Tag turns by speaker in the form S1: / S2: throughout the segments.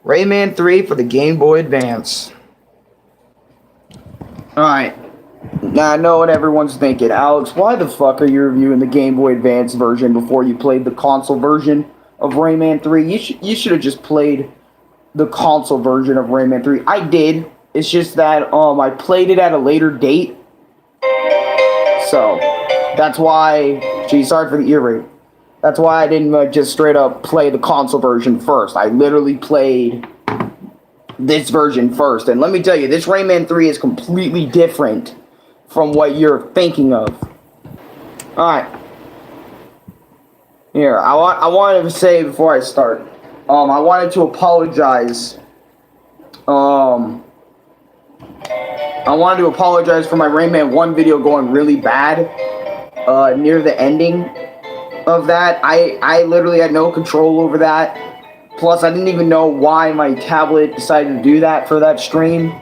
S1: Rayman 3 for the Game Boy Advance. Alright. Now I know what everyone's thinking. Alex, why the fuck are you reviewing the Game Boy Advance version before you played the console version of Rayman 3? You should have just played the console version of Rayman 3. I did. It's just that I played it at a later date. So that's why, geez, sorry for the ear rape. That's why I didn't just straight up play the console version first. I literally played this version first. And let me tell you, this Rayman 3 is completely different from what you're thinking of. Alright. Here, I wanted to say before I start, I wanted to apologize. I wanted to apologize for my Rayman 1 video going really bad near the ending of that. I literally had no control over that. Plus, I didn't even know why my tablet decided to do that for that stream.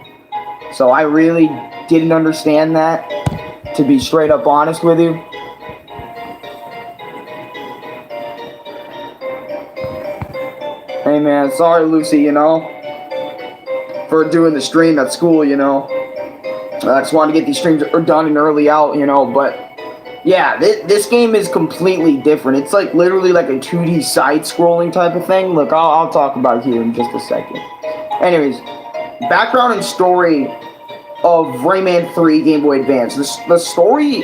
S1: So I really didn't understand that, to be straight up honest with you. Hey man, sorry Lucy, you know, for doing the stream at school, you know. I just wanted to get these streams done and early out, you know, but yeah, this game is completely different. It's like literally like a 2D side-scrolling type of thing. Look, I'll talk about it here in just a second. Anyways, background and story of Rayman 3 Game Boy Advance. The story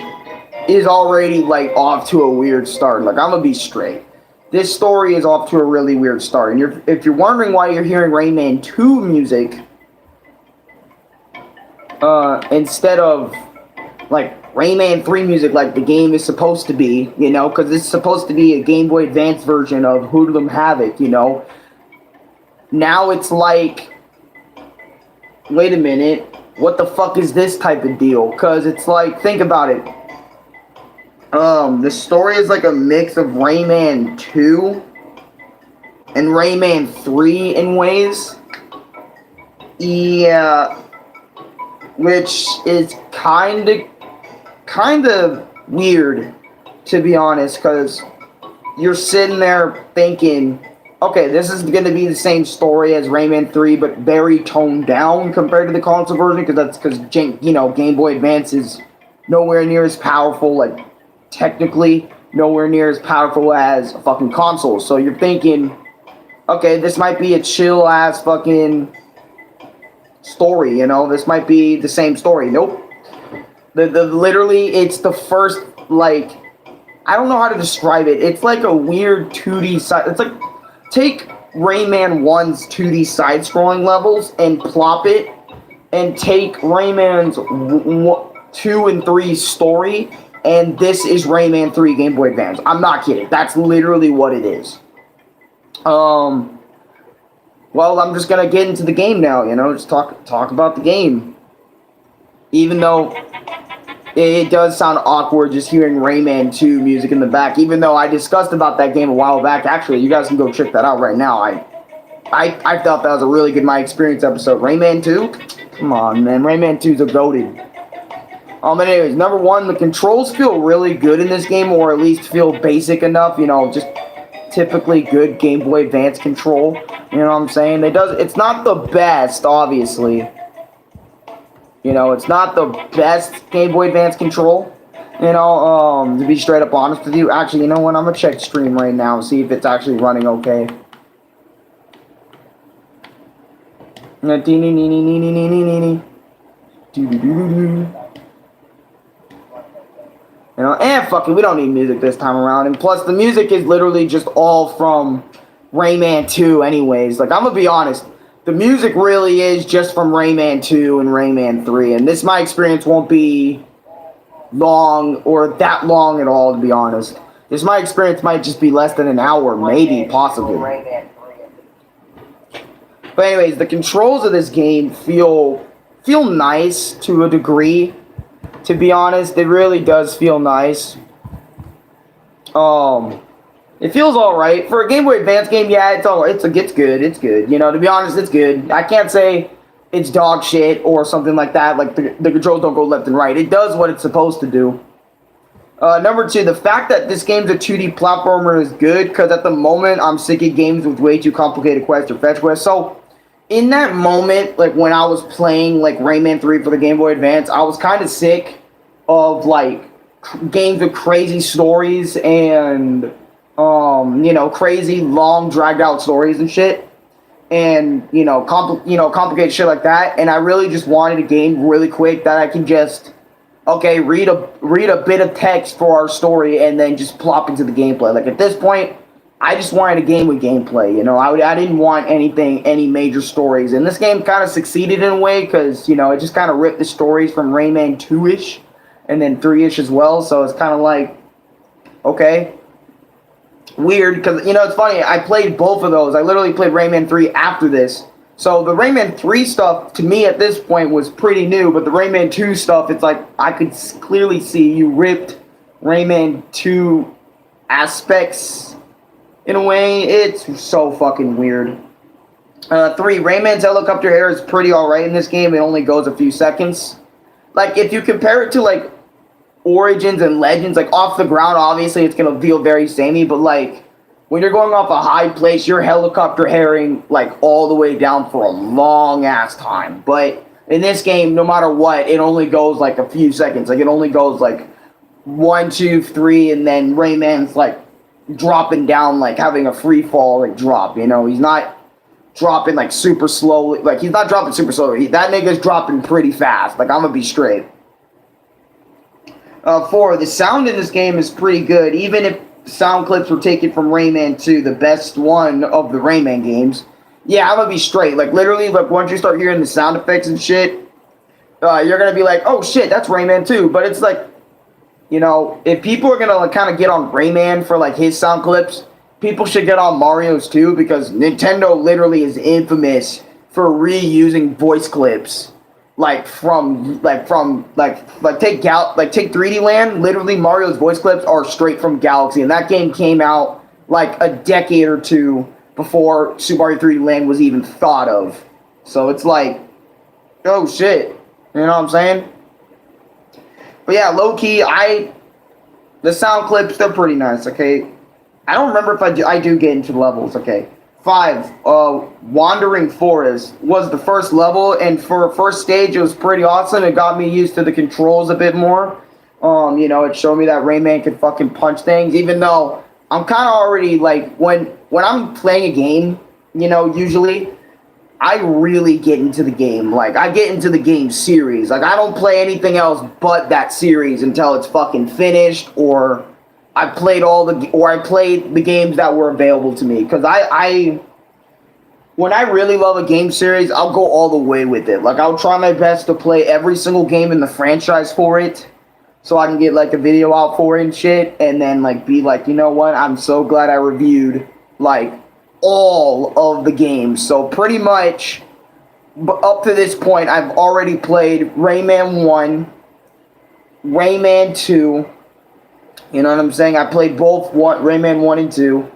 S1: is already like off to a weird start. Like, I'm gonna be straight. This story is off to a really weird start. And if you're wondering why you're hearing Rayman 2 music instead of like Rayman 3 music like the game is supposed to be, you know, because it's supposed to be a Game Boy Advance version of Hoodlum Havoc, you know. Now it's like, wait a minute, what the fuck is this type of deal? Because it's like, think about it. The story is like a mix of Rayman 2 and Rayman 3 in ways. Yeah, which is kind of weird, to be honest, because you're sitting there thinking, okay, this is going to be the same story as Rayman 3, but very toned down compared to the console version, because you know, Game Boy Advance is nowhere near as powerful, like, technically nowhere near as powerful as a fucking console. So you're thinking, okay, this might be a chill-ass fucking story, you know? This might be the same story. Nope. Literally, it's the first, like, I don't know how to describe it. It's like a weird 2D side. It's like, take Rayman 1's 2D side-scrolling levels and plop it, and take Rayman's 2 and 3 story, and this is Rayman 3 Game Boy Advance. I'm not kidding. That's literally what it is. Well, I'm just gonna get into the game now, you know, just talk about the game. Even though it does sound awkward just hearing Rayman 2 music in the back, even though I discussed about that game a while back. Actually, you guys can go check that out right now. I felt that was a really good My Experience episode. Rayman 2? Come on, man. Rayman 2's a goated. Anyways, number one, the controls feel really good in this game, or at least feel basic enough, you know, just typically good Game Boy Advance control. You know what I'm saying? It's not the best, obviously. You know, it's not the best Game Boy Advance control. You know, to be straight up honest with you. Actually, you know what? I'm gonna check stream right now and see if it's actually running okay. You know, and fuck it, we don't need music this time around. And plus, the music is literally just all from Rayman 2 anyways. Like, I'm gonna be honest. The music really is just from Rayman 2 and Rayman 3. And this My Experience won't be long or that long at all, to be honest. This My Experience might just be less than an hour, maybe, possibly. But anyways, the controls of this game feel nice to a degree. To be honest, it really does feel nice. It feels alright. For a Game Boy Advance game, yeah, it's alright. It's good. It's good. You know, to be honest, it's good. I can't say it's dog shit or something like that. Like, the controls don't go left and right. It does what it's supposed to do. Number two, the fact that this game's a 2D platformer is good, because at the moment, I'm sick of games with way too complicated quests or fetch quests. So, in that moment, like when I was playing like Rayman 3 for the Game Boy Advance, I was kind of sick of like games with crazy stories and crazy long dragged out stories and shit, and complicated shit like that. And I really just wanted a game really quick that I can just read a bit of text for our story and then just plop into the gameplay. Like at this point, I just wanted a game with gameplay. I didn't want any major stories. And this game kind of succeeded in a way because it just kind of ripped the stories from Rayman 2-ish and then 3-ish as well. So it's kind of like, okay, weird because it's funny. I played both of those. I literally played Rayman 3 after this. So the Rayman 3 stuff, to me at this point, was pretty new, but the Rayman 2 stuff, it's like, I could clearly see you ripped Rayman 2 aspects in a way. It's so fucking weird. 3, Rayman's helicopter air is pretty alright in this game. It only goes a few seconds. Like, if you compare it to, like, Origins and Legends, like, off the ground, obviously, it's gonna feel very samey, but, like, when you're going off a high place, you're helicopter herring like all the way down for a long ass time. But in this game, no matter what, it only goes like a few seconds. Like it only goes like 1, 2, 3, and then Rayman's like dropping down, like having a free fall like drop. He's not dropping like super slowly. Like he's not dropping super slowly. That nigga's dropping pretty fast. Like I'm gonna be straight. 4, the sound in this game is pretty good, even if sound clips were taken from Rayman 2, the best one of the Rayman games. Yeah, I'm gonna be straight. Like, literally, like, once you start hearing the sound effects and shit, you're gonna be like, oh shit, that's Rayman 2. But it's like, if people are gonna, like, kind of get on Rayman for, like, his sound clips, people should get on Mario's too, because Nintendo literally is infamous for reusing voice clips. Take 3D Land. Literally, Mario's voice clips are straight from Galaxy, and that game came out like a decade or two before Super Mario 3D Land was even thought of. So it's like, oh shit, you know what I'm saying? But yeah, low key, the sound clips, they're pretty nice. Okay, I don't remember if I do get into the levels. Okay. 5, Wandering Forest was the first level, and for first stage, it was pretty awesome. It got me used to the controls a bit more. It showed me that Rayman could fucking punch things, even though I'm kind of already, like, when I'm playing a game, usually, I really get into the game. Like, I get into the game series. Like, I don't play anything else but that series until it's fucking finished, or I played the games that were available to me. Because when I really love a game series, I'll go all the way with it. Like, I'll try my best to play every single game in the franchise for it, so I can get, like, a video out for it and shit, and then, like, be like, you know what, I'm so glad I reviewed, like, all of the games. So, pretty much, up to this point, I've already played Rayman 1, Rayman 2, you know what I'm saying? I played both Rayman 1 and 2.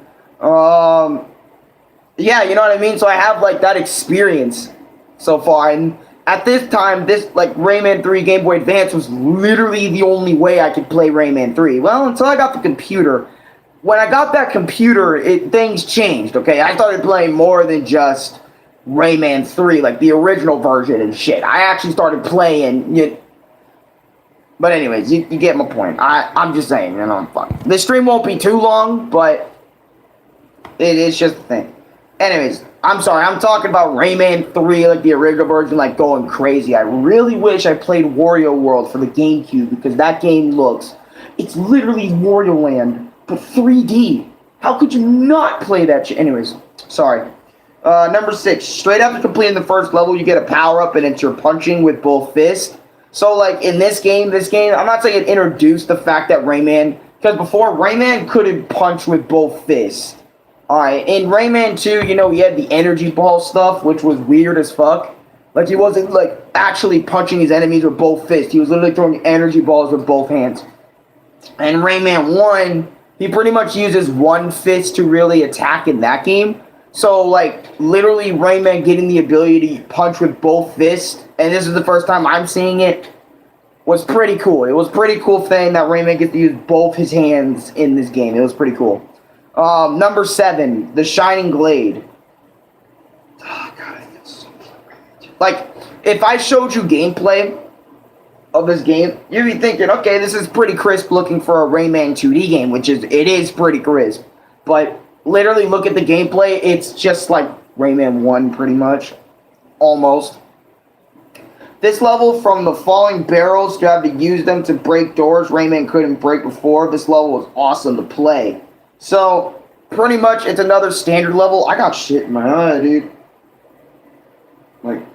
S1: Yeah, you know what I mean? So I have, like, that experience so far. And at this time, Rayman 3 Game Boy Advance was literally the only way I could play Rayman 3. Well, until I got the computer. When I got that computer, things changed, okay? I started playing more than just Rayman 3, like the original version and shit. I actually started playing... But anyways, you get my point. I'm just saying, fuck. This stream won't be too long, but it's just a thing. Anyways, I'm sorry. I'm talking about Rayman 3, like the original version, like going crazy. I really wish I played Wario World for the GameCube, because that game it's literally Wario Land, but 3D. How could you not play that shit? Anyways, sorry. Number 6, straight after completing the first level, you get a power-up, and it's your punching with both fists. So, like, in this game, I'm not saying it introduced the fact that Rayman, because before, Rayman couldn't punch with both fists. Alright, in Rayman 2, he had the energy ball stuff, which was weird as fuck. Like, he wasn't, like, actually punching his enemies with both fists. He was literally throwing energy balls with both hands. And Rayman 1, he pretty much uses one fist to really attack in that game. So, like, literally Rayman getting the ability to punch with both fists, and this is the first time I'm seeing it, was pretty cool. It was a pretty cool thing that Rayman gets to use both his hands in this game. It was pretty cool. Number 7, The Shining Glade. Oh, God, I feel so like, if I showed you gameplay of this game, you'd be thinking, okay, this is pretty crisp looking for a Rayman 2D game, which it is pretty crisp. But literally look at the gameplay, it's just like Rayman 1 pretty much. Almost. This level, from the falling barrels, you have to use them to break doors Rayman couldn't break before. This level was awesome to play. So, pretty much, it's another standard level. I got shit in my eye, dude. Like,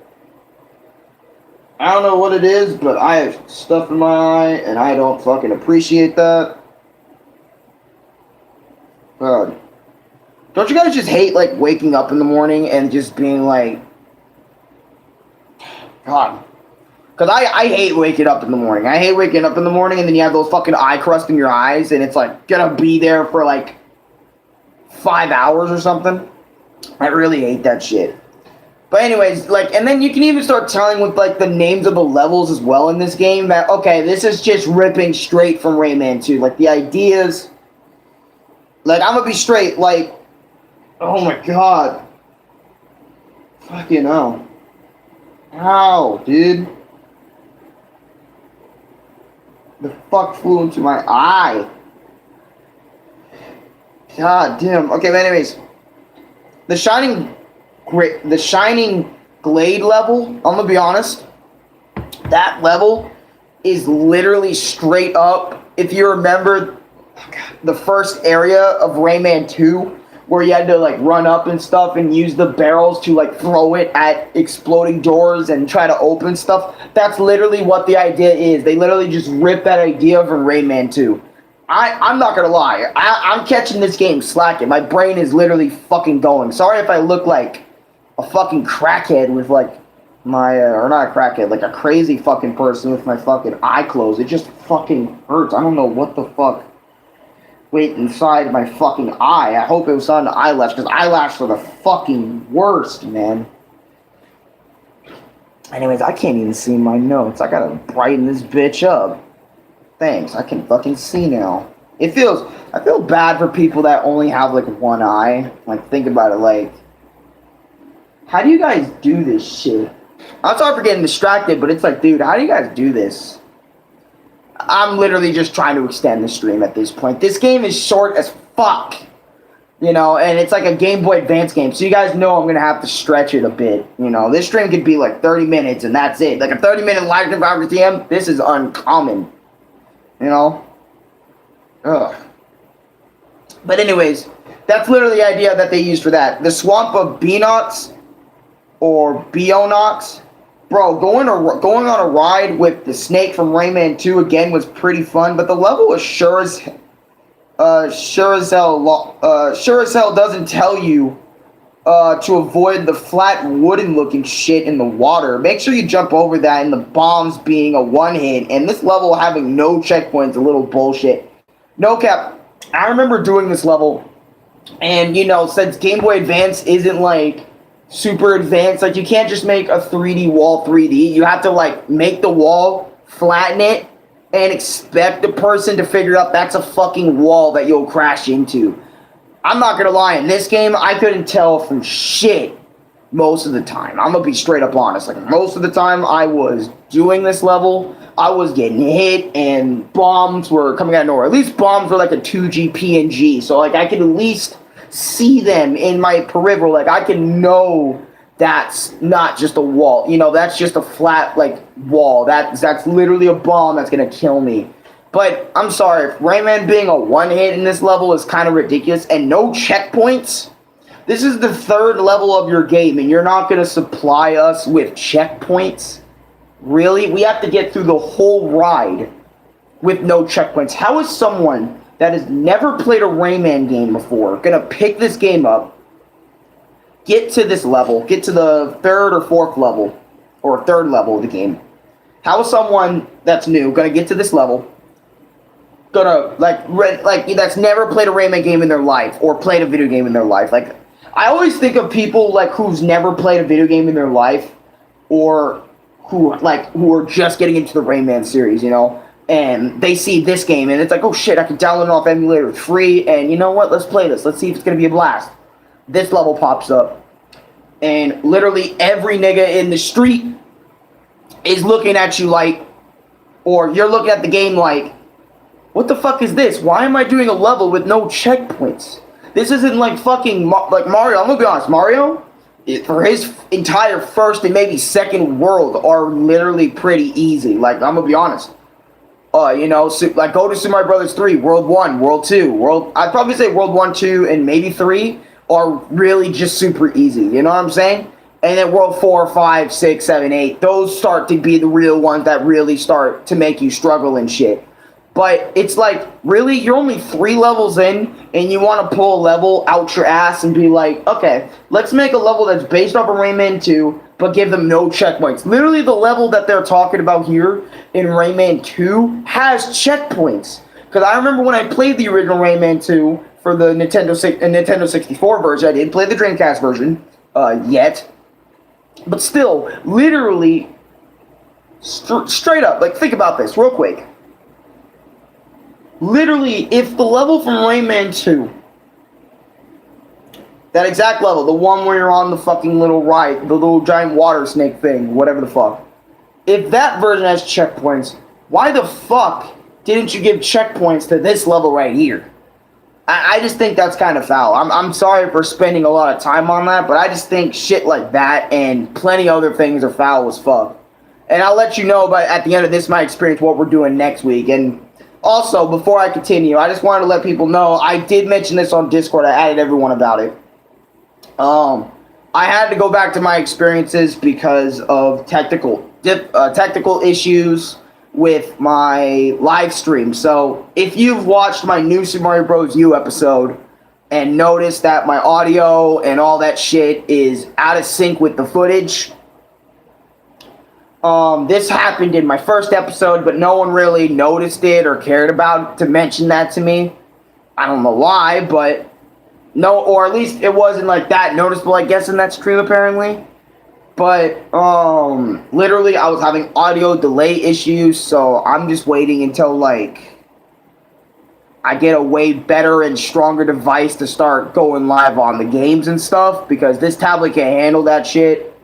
S1: I don't know what it is, but I have stuff in my eye, and I don't fucking appreciate that. God. Don't you guys just hate, like, waking up in the morning and just being like... God. Because I hate waking up in the morning. I hate waking up in the morning, and then you have those fucking eye crust in your eyes, and it's, like, gonna be there for, like, 5 hours or something. I really hate that shit. But anyways, like, and then you can even start telling with, like, the names of the levels as well in this game that, okay, this is just ripping straight from Rayman 2. Like, the ideas, like, I'm gonna be straight, like, oh my god. Fucking hell. Ow, dude. The fuck flew into my eye? God damn. Okay, but anyways. The Shining Glade level, I'm gonna be honest, that level is literally straight up, if you remember the first area of Rayman 2, where you had to like run up and stuff and use the barrels to like throw it at exploding doors and try to open stuff. That's literally what the idea is. They literally just ripped that idea from Rayman 2. I'm not gonna lie, I'm catching this game slacking. My brain is literally fucking going. Sorry if I look like a fucking crackhead with like my, or not a crackhead, like a crazy fucking person with my fucking eye closed. It just fucking hurts. I don't know what the fuck went inside my fucking eye. I hope it was on the eyelash, because eyelashes are the fucking worst, man. Anyways, I can't even see my notes. I gotta brighten this bitch up. Thanks, I can fucking see now. I feel bad for people that only have like one eye. Like, think about it, like, how do you guys do this shit? I'm sorry for getting distracted, but it's like, dude, how do you guys do this? I'm literally just trying to extend the stream at this point. This game is short as fuck. You know, and it's like a Game Boy Advance game, so you guys know I'm going to have to stretch it a bit. You know, this stream could be like 30 minutes, and that's it. Like a 30-minute live stream for TM, this is uncommon. You know? Ugh. But anyways, that's literally the idea that they used for that. The Swamp of Beanox, or Beonox. Bro, going on a ride with the snake from Rayman 2 again was pretty fun, but the level was sure as hell doesn't tell you to avoid the flat wooden looking shit in the water. Make sure you jump over that, and the bombs being a one hit, and this level having no checkpoints, a little bullshit. No cap, I remember doing this level, and you know, since Game Boy Advance isn't like super advanced, like you can't just make a 3D wall 3D. You have to like make the wall, flatten it, and expect the person to figure out that's a fucking wall that you'll crash into. I'm not gonna lie, in this game, I couldn't tell from shit most of the time. I'm gonna be straight up honest. Like, most of the time I was doing this level, I was getting hit, and bombs were coming out of nowhere. At least bombs were like a 2G PNG, so like I could at least see them in my peripheral. Like, I can know that's not just a wall. You know, that's just a flat, like, wall. That's literally a bomb that's gonna kill me. But, I'm sorry, Rayman being a one-hit in this level is kind of ridiculous, and no checkpoints. This is the third level of your game, and you're not gonna supply us with checkpoints? Really? We have to get through the whole ride with no checkpoints. How is someone that has never played a Rayman game before gonna pick this game up, get to this level, get to the third or fourth level, or third level of the game? How is someone that's new gonna get to this level, gonna, like, that's never played a Rayman game in their life, or played a video game in their life? Like, I always think of people, like, who's never played a video game in their life, or who are just getting into the Rayman series, you know? And they see this game, and it's like, oh shit, I can download it off emulator, it's free, and you know what, let's play this, let's see if it's gonna be a blast. This level pops up. and literally every nigga in the street is looking at you like, or you're looking at the game like, what the fuck is this? Why am I doing a level with no checkpoints? This isn't like fucking like Mario. I'm gonna be honest, Mario, for his entire first and maybe second world are literally pretty easy. Like, I'm gonna be honest. Like go to Super Mario Brothers 3, World 1, World 2, I'd probably say World 1, 2, and maybe 3 are really just super easy. You know what I'm saying? And then World 4, 5, 6, 7, 8, those start to be the real ones that really start to make you struggle and shit. But it's like, really, you're only 3 levels in, and you want to pull a level out your ass and be like, okay, let's make a level that's based off of Rayman 2, but give them no checkpoints. Literally, the level that they're talking about here in Rayman 2 has checkpoints. Because I remember when I played the original Rayman 2 for the Nintendo 64 version, I didn't play the Dreamcast version yet. But still, literally, straight up, like, think about this real quick. Literally, if the level from Rayman 2, that exact level, the one where you're on the fucking little ride, the little giant water snake thing, whatever the fuck, if that version has checkpoints, why the fuck didn't you give checkpoints to this level right here? I just think that's kind of foul. I'm sorry for spending a lot of time on that, but I just think shit like that and plenty other things are foul as fuck. And I'll let you know about at the end of this my experience what we're doing next week. And also, before I continue, I just wanted to let people know, I did mention this on Discord, I added everyone about it. I had to go back to my experiences because of technical issues with my live stream. So, if you've watched my new Super Mario Bros. U episode and noticed that my audio and all that shit is out of sync with the footage, this happened in my first episode, but no one really noticed it or cared about to mention that to me. I don't know why, but no, or at least it wasn't like that noticeable, I guess, in that stream apparently. But literally I was having audio delay issues, so I'm just waiting until like I get a way better and stronger device to start going live on the games and stuff, because this tablet can't handle that shit.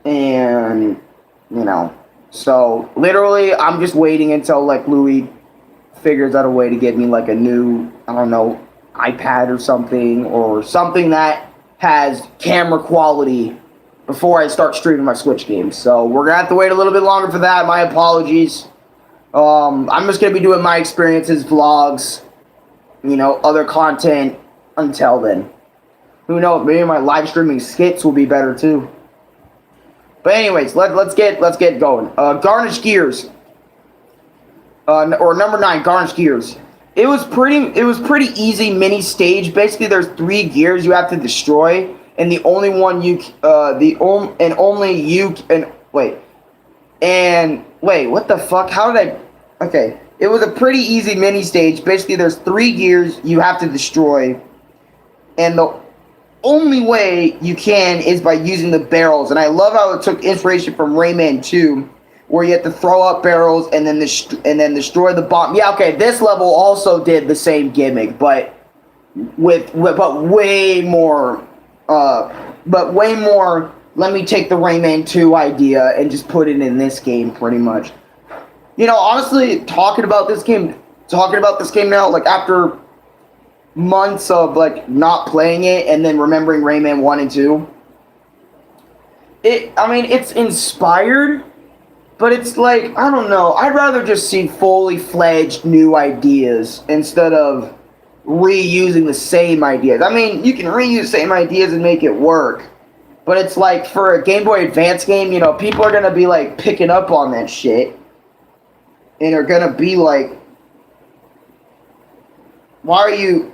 S1: And you know, so literally I'm just waiting until like Louis figures out a way to get me like a new, I don't know, iPad or something that has camera quality before I start streaming my Switch games. So we're gonna have to wait a little bit longer for that. My apologies. I'm just gonna be doing my experiences, vlogs, you know, other content until then. Who knows? Maybe my live streaming skits will be better too. But anyways, let's get going. Garnish Gears, or number 9, Garnish Gears. It was pretty easy mini stage. Basically, there's 3 gears you have to destroy, and the only one you wait, what the fuck? How did I? Okay, it was a pretty easy mini stage. Basically, there's 3 gears you have to destroy, and the only way you can is by using the barrels. And I love how it took inspiration from Rayman 2, where you have to throw up barrels and then destroy the bomb. Yeah, okay, this level also did the same gimmick, but way more. Let me take the Rayman 2 idea and just put it in this game, pretty much. You know, honestly, talking about this game now, like after months of like not playing it and then remembering Rayman 1 and 2, it's inspired, but it's like, I don't know, I'd rather just see fully fledged new ideas instead of reusing the same ideas. I mean, you can reuse the same ideas and make it work, but it's like for a Game Boy Advance game, you know, people are gonna be like picking up on that shit and are gonna be like, why are you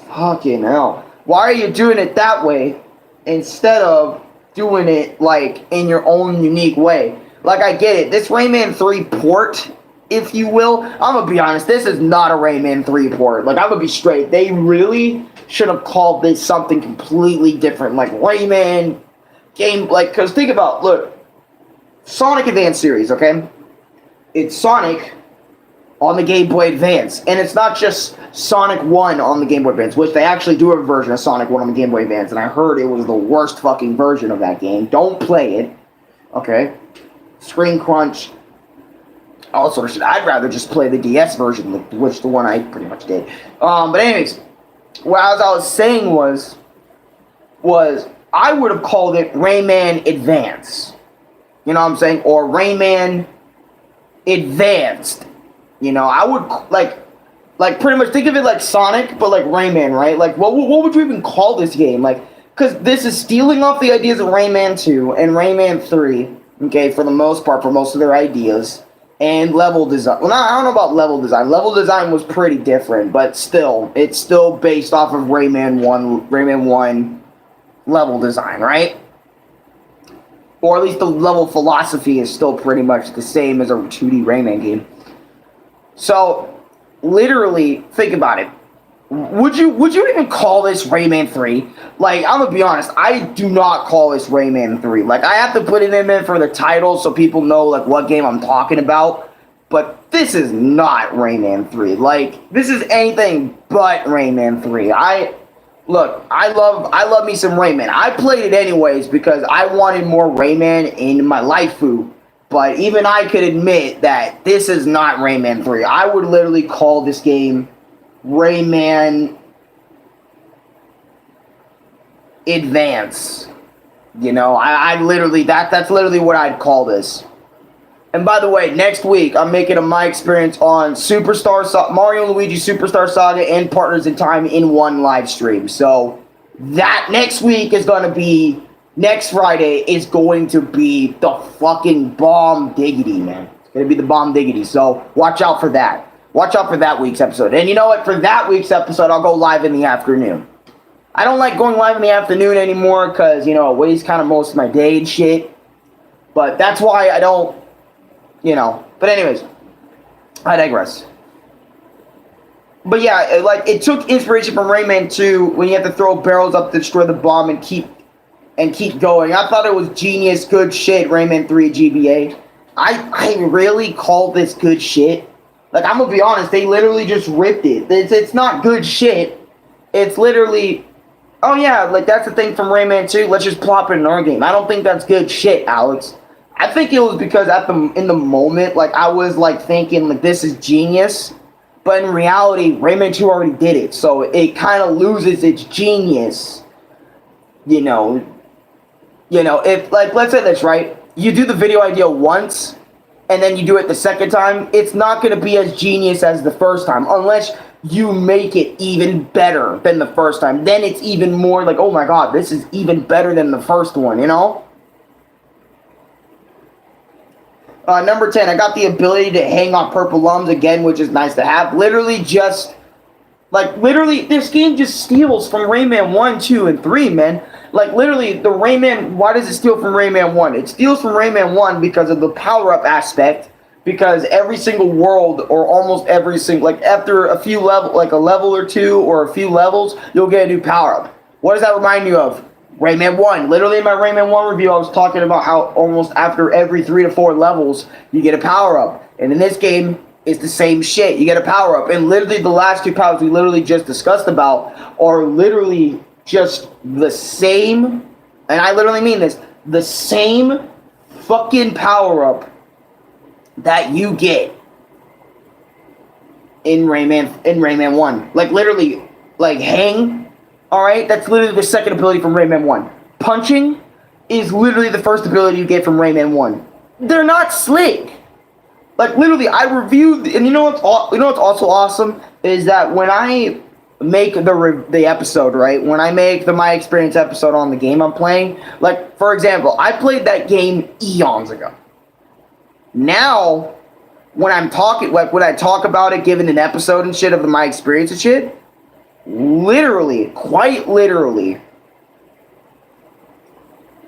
S1: fucking hell, why are you doing it that way instead of doing it like in your own unique way? Like, I get it, this Rayman 3 port, if you will, I'm gonna be honest, this is not a Rayman 3 port. Like, I'm gonna be straight, they really should have called this something completely different, like Rayman game, like, because think about, look, Sonic Advance series, okay? It's Sonic on the Game Boy Advance. And it's not just Sonic 1 on the Game Boy Advance, which they actually do have a version of Sonic 1 on the Game Boy Advance, and I heard it was the worst fucking version of that game. Don't play it. Okay? Screen crunch. All sort of shit. I'd rather just play the DS version, which the one I pretty much did. But anyways, what I was saying was I would have called it Rayman Advance. You know what I'm saying? Or Rayman Advanced. You know, I would, like pretty much think of it like Sonic, but like Rayman, right? Like, what would you even call this game? Like, because this is stealing off the ideas of Rayman 2 and Rayman 3, okay, for the most part, for most of their ideas, and level design. Well, I don't know about level design. Level design was pretty different, but still, it's still based off of Rayman 1 level design, right? Or at least the level philosophy is still pretty much the same as a 2D Rayman game. So, literally, think about it. Would you even call this Rayman 3? Like, I'm gonna be honest, I do not call this Rayman 3. Like, I have to put it in there for the title so people know, like, what game I'm talking about. But this is not Rayman 3. Like, this is anything but Rayman 3. I love me some Rayman. I played it anyways because I wanted more Rayman in my waifu. But even I could admit that this is not Rayman 3. I would literally call this game Rayman Advance. You know, I literally, that's literally what I'd call this. And by the way, next week, I'm making a My Experience on Mario and Luigi Superstar Saga and Partners in Time in one live stream. So, that next week is going to be... Next Friday is going to be the fucking bomb diggity, man. It's going to be the bomb diggity. So, watch out for that. Watch out for that week's episode. And you know what? For that week's episode, I'll go live in the afternoon. I don't like going live in the afternoon anymore because, you know, it wastes kind of most of my day and shit. But that's why I don't, you know. But anyways, I digress. But yeah, like, it took inspiration from Rayman 2 when you have to throw barrels up to destroy the bomb and keep going. I thought it was genius, good shit, Rayman 3 GBA. I really call this good shit. Like, I'm gonna be honest, they literally just ripped it. It's not good shit. It's literally, oh yeah, like, that's the thing from Rayman 2, let's just plop it in our game. I don't think that's good shit, Alex. I think it was because in the moment, like, I was, like, thinking, like, this is genius. But in reality, Rayman 2 already did it. So it kind of loses its genius. You know, if, like, let's say this, right? You do the video idea once, and then you do it the second time, it's not going to be as genius as the first time, unless you make it even better than the first time. Then it's even more like, oh my god, this is even better than the first one, you know? Number 10, I got the ability to hang on purple lums again, which is nice to have. Literally, this game just steals from Rayman 1, 2, and 3, man. Like, literally, the Rayman, why does it steal from Rayman 1? It steals from Rayman 1 because of the power-up aspect, because every single world, or almost every single, like, after a few level, like a level or two, or a few levels, you'll get a new power-up. What does that remind you of? Rayman 1. Literally, in my Rayman 1 review, I was talking about how almost after every 3 to 4 levels, you get a power-up. And in this game, it's the same shit. You get a power-up. And literally, the last 2 powers we literally just discussed about are literally just the same, and I literally mean this, the same fucking power-up that you get in Rayman 1. Like, literally, like, hang, alright? That's literally the second ability from Rayman 1. Punching is literally the first ability you get from Rayman 1. They're not slick. Like, literally, I reviewed, and you know what's also awesome? Is that when I make the episode, right? When I make the My Experience episode on the game I'm playing, like, for example, I played that game eons ago. Now, when I'm talking, like, when I talk about it, giving an episode and shit of the My Experience and shit, literally, quite literally,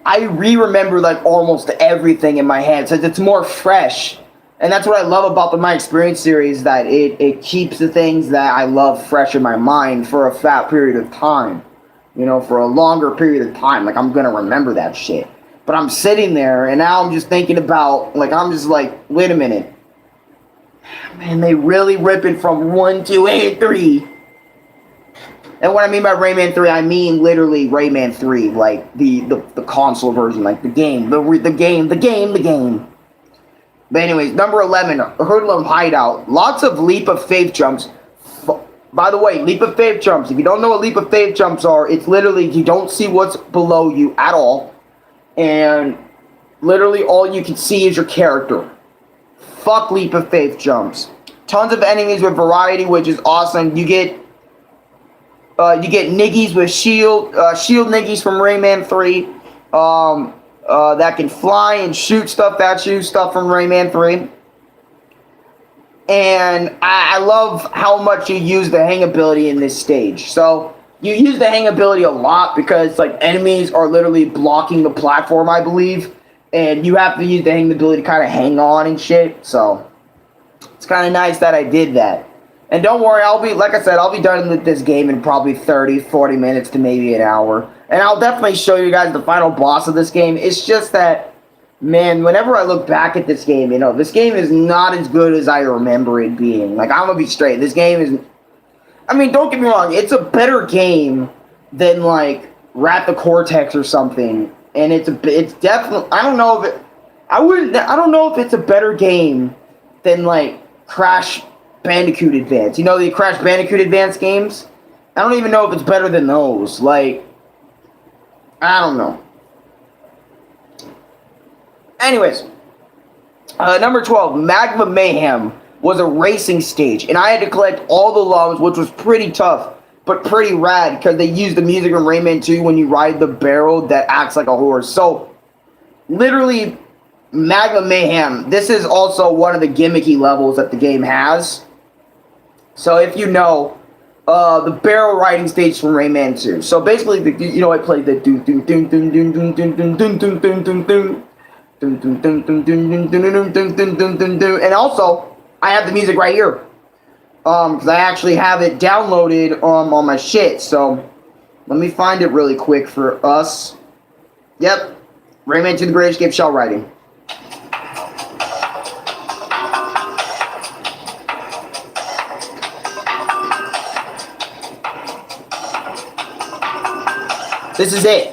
S1: I remember, like, almost everything in my head, so it's more fresh. And that's what I love about the My Experience series, that it keeps the things that I love fresh in my mind for a fat period of time. You know, for a longer period of time. Like, I'm gonna remember that shit. But I'm sitting there, and now I'm just thinking about, like, I'm just like, wait a minute. Man, they really rip it from 1, 2, and 3. And what I mean by Rayman 3, I mean literally Rayman 3, like the console version, like the game, the game. But anyways, number 11, Hoodlum Hideout. Lots of leap of faith jumps. By the way, leap of faith jumps. If you don't know what leap of faith jumps are, it's literally you don't see what's below you at all, and literally all you can see is your character. Fuck leap of faith jumps. Tons of enemies with variety, which is awesome. You get niggies with shield niggies from Rayman 3. That can fly and shoot stuff at you, stuff from Rayman 3. And I love how much you use the hang ability in this stage. So you use the hang ability a lot because like enemies are literally blocking the platform, I believe, and you have to use the hang ability to kind of hang on and shit. So it's kind of nice that I did that. And don't worry, I'll be done with this game in probably 30, 40 minutes to maybe an hour. And I'll definitely show you guys the final boss of this game. It's just that, man, whenever I look back at this game, this game is not as good as I remember it being. Like, I'm gonna be straight. This game is... I mean, don't get me wrong. It's a better game than, like, Wrath of Cortex or something. And it's definitely... I don't know if it's a better game than, like, Crash Bandicoot Advance. The Crash Bandicoot Advance games? I don't even know if it's better than those. Like, I don't know. Anyways, number 12, Magma Mayhem was a racing stage, and I had to collect all the loves, which was pretty tough, but pretty rad, because they used the music in Rayman 2 when you ride the barrel that acts like a horse. So, literally, Magma Mayhem, this is also one of the gimmicky levels that the game has. So, if you know, the barrel riding stage from Rayman 2. So, basically, I played the doom doom doom doom doom doom doom doom doom doom doom doom doom. And also, I have the music right here. Because I actually have it downloaded on my shit. So, let me find it really quick for us. Yep. Rayman 2 The Great Escape Shell Riding. This is it.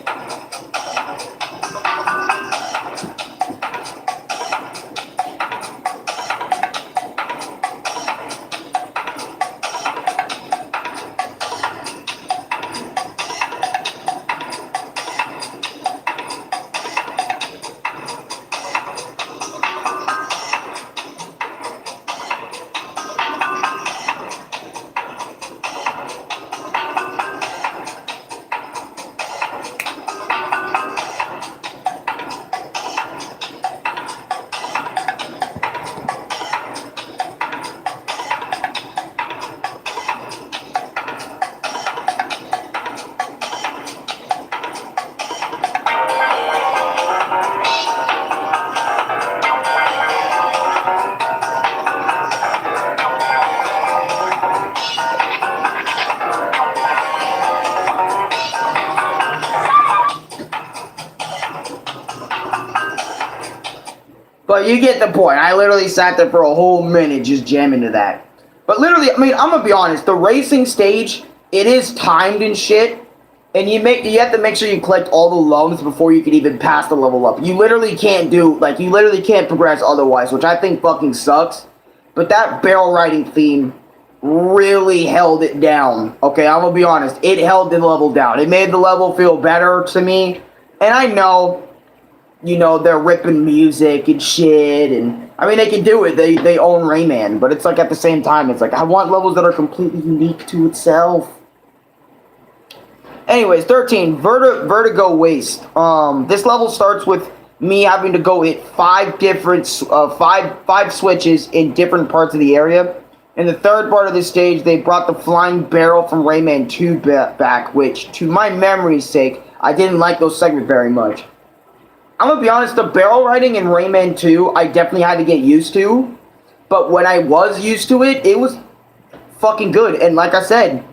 S1: But you get the point. I literally sat there for a whole minute just jamming to that. But literally, I mean, I'm gonna be honest. The racing stage, it is timed and shit, and you have to make sure you collect all the loves before you can even pass the level up. You literally can't progress otherwise, which I think fucking sucks. But that barrel riding theme really held it down. Okay, I'm gonna be honest. It held the level down. It made the level feel better to me. And I know, they're ripping music and shit, and I mean, they can do it. They own Rayman, but it's like at the same time, it's like I want levels that are completely unique to itself. Anyways, 13, Vertigo Waste. This level starts with me having to go hit five switches in different parts of the area. In the third part of this stage, they brought the flying barrel from Rayman 2 back, which, to my memory's sake, I didn't like those segments very much. I'm gonna be honest, the barrel riding in Rayman 2, I definitely had to get used to. But when I was used to it, it was fucking good. And like I said,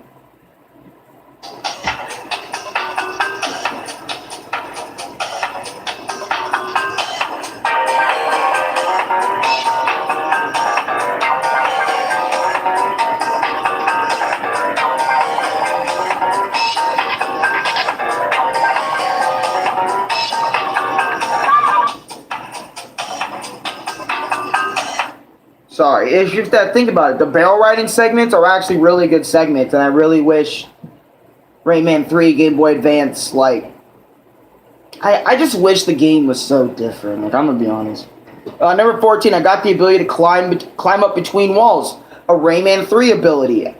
S1: Sorry, it's just that, think about it. The barrel riding segments are actually really good segments, and I really wish Rayman 3 Game Boy Advance, like, I just wish the game was so different. Like, I'm gonna be honest. Number 14, I got the ability to climb up between walls. A Rayman 3 ability.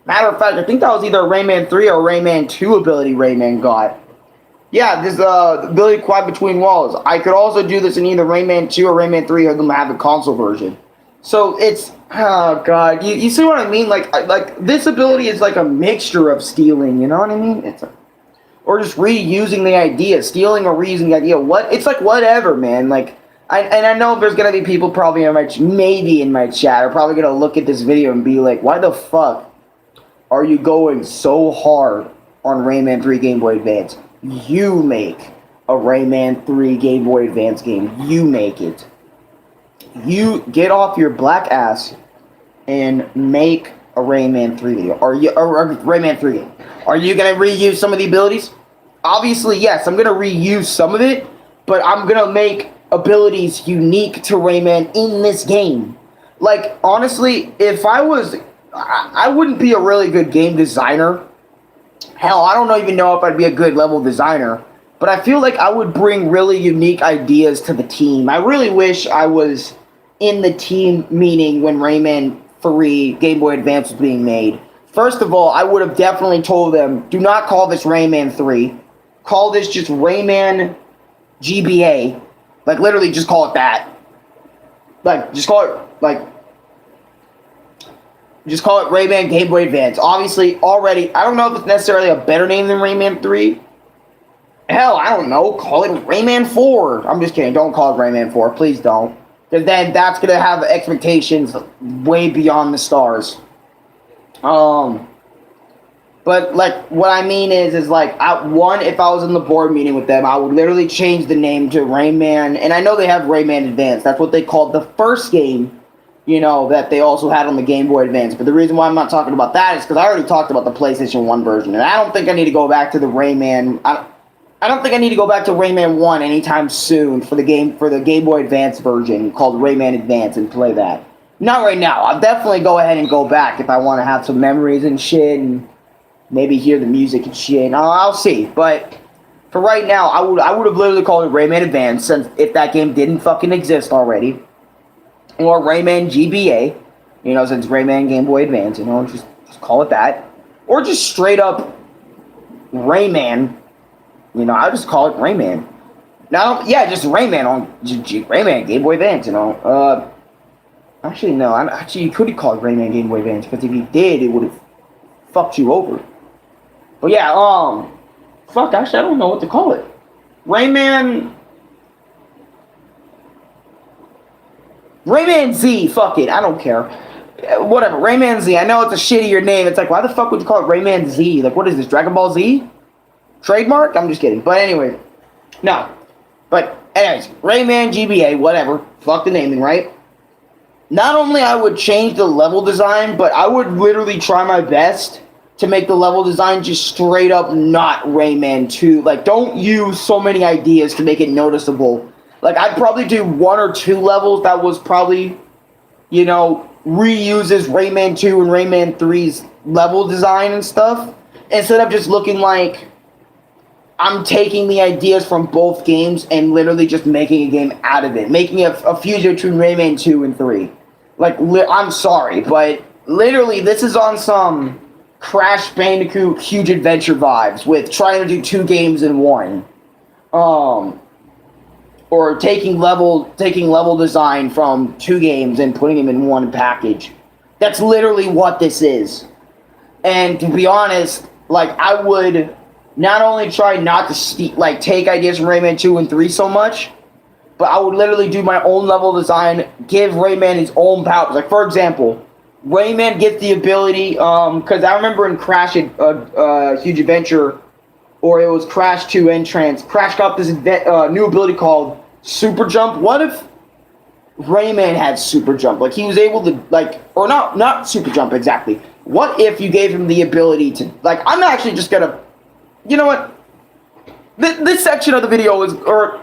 S1: Matter of fact, I think that was either a Rayman 3 or a Rayman 2 ability Rayman got. Yeah, this ability to climb between walls. I could also do this in either Rayman 2 or Rayman 3, or them have a console version. So it's, oh god, you see what I mean? Like this ability is like a mixture of stealing, you know what I mean? Or just reusing the idea, stealing or reusing the idea. It's like whatever, man. Like, I know there's gonna be people probably maybe in my chat are probably gonna look at this video and be like, why the fuck are you going so hard on Rayman 3 Game Boy Advance? You make a Rayman 3 Game Boy Advance game. You make it. You get off your black ass and make a Rayman 3 video. Or a Rayman 3 game. Are you gonna reuse some of the abilities? Obviously, yes. I'm gonna reuse some of it, but I'm gonna make abilities unique to Rayman in this game. Like, honestly, if I wouldn't be a really good game designer. Hell, I don't even know if I'd be a good level designer, but I feel like I would bring really unique ideas to the team. I really wish I was in the team meeting when Rayman 3 Game Boy Advance was being made. First of all, I would have definitely told them, do not call this Rayman 3. Call this just Rayman GBA. Like, literally just call it that. Like, just call it, like, just call it Rayman Game Boy Advance. Obviously, already, I don't know if it's necessarily a better name than Rayman 3. Hell, I don't know. Call it Rayman 4. I'm just kidding. Don't call it Rayman 4. Please don't. Because then that's going to have expectations way beyond the stars. But, like, what I mean is like, if I was in the board meeting with them, I would literally change the name to Rayman. And I know they have Rayman Advance. That's what they called the first game, you know, that they also had on the Game Boy Advance. But the reason why I'm not talking about that is because I already talked about the PlayStation 1 version. And I don't think I need to go back to the Rayman. I don't think I need to go back to Rayman 1 anytime soon for the Game Boy Advance version called Rayman Advance and play that. Not right now. I'll definitely go ahead and go back if I want to have some memories and shit and maybe hear the music and shit. I'll see. But for right now, I would have literally called it Rayman Advance since if that game didn't fucking exist already. Or Rayman GBA, you know, since Rayman Game Boy Advance, you know, just call it that. Or just straight up Rayman, you know, I'll just call it Rayman. Now, yeah, just Rayman on Rayman Game Boy Advance, you know. Actually, no, you could call it Rayman Game Boy Advance, because if you did, it would have fucked you over. But yeah, fuck, actually, I don't know what to call it. Rayman Z, fuck it, I don't care. Whatever, Rayman Z, I know it's a shittier name. It's like, why the fuck would you call it Rayman Z? Like, what is this, Dragon Ball Z? Trademark? I'm just kidding. But anyway, no. But anyways, Rayman GBA, whatever. Fuck the naming, right? Not only I would change the level design, but I would literally try my best to make the level design just straight up not Rayman 2. Like, don't use so many ideas to make it noticeable. Like, I'd probably do 1 or 2 levels that was probably, you know, reuses Rayman 2 and Rayman 3's level design and stuff. Instead of just looking like I'm taking the ideas from both games and literally just making a game out of it. Making a fusion between Rayman 2 and 3. Like, I'm sorry, but literally this is on some Crash Bandicoot Huge Adventure vibes with trying to do 2 games in 1. Or taking level design from 2 games and putting them in 1 package. That's literally what this is. And to be honest, like, I would not only try not to take ideas from Rayman 2 and 3 so much, but I would literally do my own level design, give Rayman his own powers. Like, for example, Rayman gets the ability, because I remember in Crash Huge Adventure, or it was Crash 2 Entrance, Crash got this new ability called Super Jump. What if Rayman had Super Jump? Like, he was able to, like, or not Super Jump exactly. What if you gave him the ability to, like, I'm actually just gonna, you know what? This section of the video is, or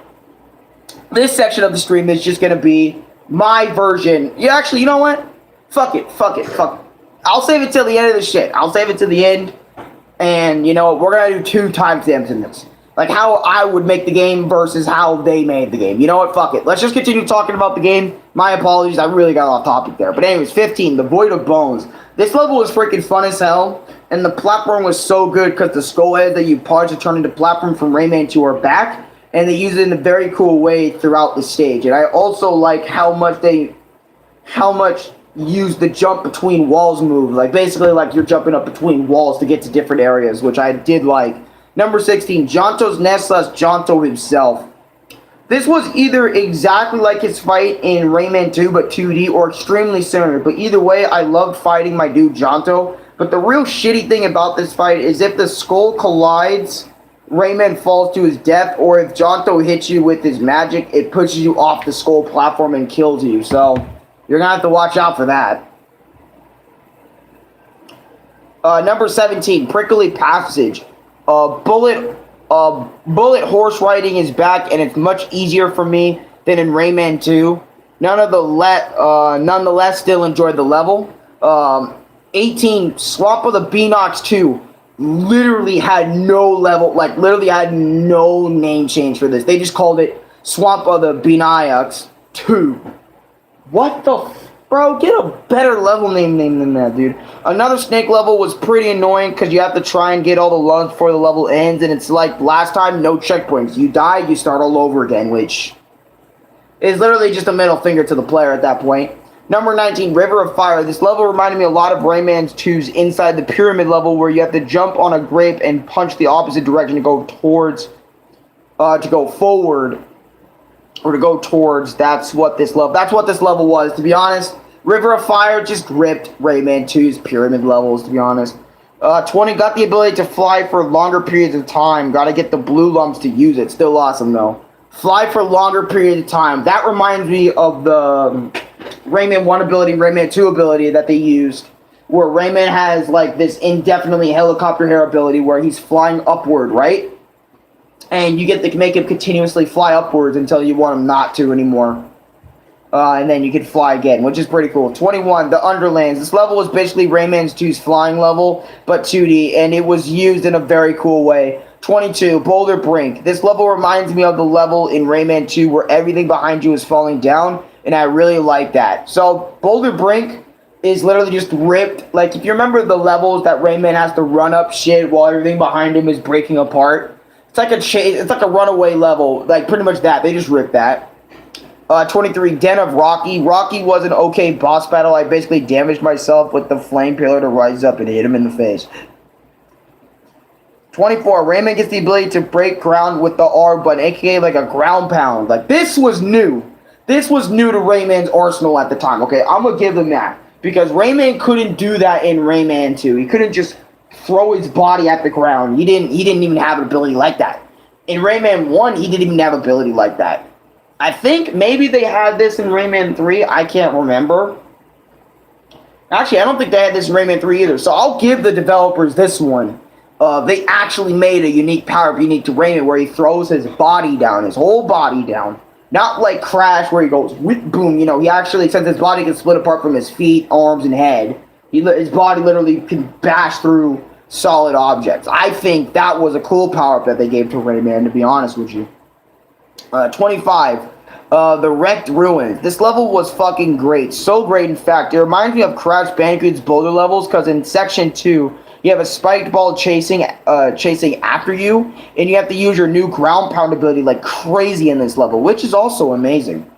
S1: this section of the stream is just gonna be my version. Yeah, actually, you know what? Fuck it. I'll save it till the end of the shit. I'll save it to the end. And, you know, we're going to do 2 timestamps in this. Like, how I would make the game versus how they made the game. You know what? Fuck it. Let's just continue talking about the game. My apologies. I really got off topic there. But anyways, 15, The Void of Bones. This level was freaking fun as hell. And the platform was so good because the skull heads that you punch to turn into platform from Rayman 2 are back. And they use it in a very cool way throughout the stage. And I also like how much use the jump between walls move. Like, basically, like, you're jumping up between walls to get to different areas, which I did like. Number 16, Jonto's Nest / Jonto himself. This was either exactly like his fight in Rayman 2, but 2D, or extremely similar. But either way, I loved fighting my dude Jonto. But the real shitty thing about this fight is if the skull collides, Rayman falls to his death, or if Jonto hits you with his magic, it pushes you off the skull platform and kills you. So you're going to have to watch out for that. Number 17, Prickly Passage. Bullet horse riding is back, and it's much easier for me than in Rayman 2. Nonetheless, still enjoyed the level. 18, Swamp of the Beanox 2. Literally had no level, like, literally had no name change for this. They just called it Swamp of the Beanox 2. What the bro, get a better level name than that, dude. Another snake level was pretty annoying because you have to try and get all the lungs before the level ends, and it's like last time, no checkpoints. You die, you start all over again, which is literally just a middle finger to the player at that point. Number 19, River of Fire. This level reminded me a lot of Rayman 2's Inside the Pyramid level, where you have to jump on a grape and punch the opposite direction to go towards, to go forward, or to go towards. That's what this level was, to be honest. River of Fire just ripped Rayman 2's Pyramid levels, to be honest. 20, got the ability to fly for longer periods of time. Got to get the blue lumps to use it. Still awesome, though. Fly for longer periods of time. That reminds me of the Rayman 1 ability, Rayman 2 ability that they used, where Rayman has, like, this indefinitely helicopter hair ability where he's flying upward, right? And you get to make him continuously fly upwards until you want him not to anymore. And then you can fly again, which is pretty cool. 21, The Underlands. This level was basically Rayman 2's flying level, but 2D, and it was used in a very cool way. 22, Boulder Brink. This level reminds me of the level in Rayman 2 where everything behind you is falling down, and I really like that. So, Boulder Brink is literally just ripped. Like, if you remember the levels that Rayman has to run up shit while everything behind him is breaking apart, it's like a runaway level, like pretty much that. They just ripped that. 23, Den of Rocky. Rocky was an okay boss battle. I basically damaged myself with the flame pillar to rise up and hit him in the face. 24, Rayman gets the ability to break ground with the R button, aka like a ground pound. Like, this was new. This was new to Rayman's arsenal at the time. Okay, I'm gonna give them that. Because Rayman couldn't do that in Rayman 2. He couldn't just throw his body at the ground. He didn't even have an ability like that. In Rayman 1, he didn't even have an ability like that. I think maybe they had this in Rayman 3. I can't remember. Actually, I don't think they had this in Rayman 3 either. So I'll give the developers this one. They actually made a unique power-up unique to Rayman where he throws his body down, his whole body down. Not like Crash where he goes, whip, boom, you know. He actually, since his body can split apart from his feet, arms, and head, his body literally can bash through solid objects. I think that was a cool power-up that they gave to Rayman, to be honest with you. 25, The Wrecked Ruins. This level was fucking great. So great, in fact. It reminds me of Crash Bandicoot's Boulder levels, because in Section 2, you have a spiked ball chasing after you, and you have to use your new ground pound ability like crazy in this level, which is also amazing.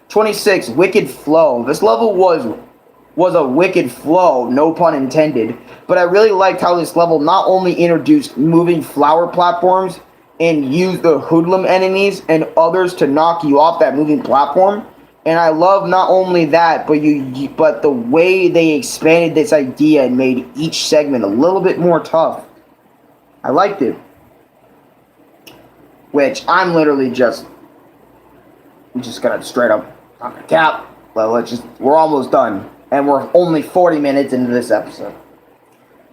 S1: 26, Wicked Flow. This level was a wicked flow, no pun intended, but I really liked how this level not only introduced moving flower platforms and used the hoodlum enemies and others to knock you off that moving platform, and I love not only that, but the way they expanded this idea and made each segment a little bit more tough. I liked it. Which I'm literally just gonna straight up on the cap. Well, we're almost done. And we're only 40 minutes into this episode.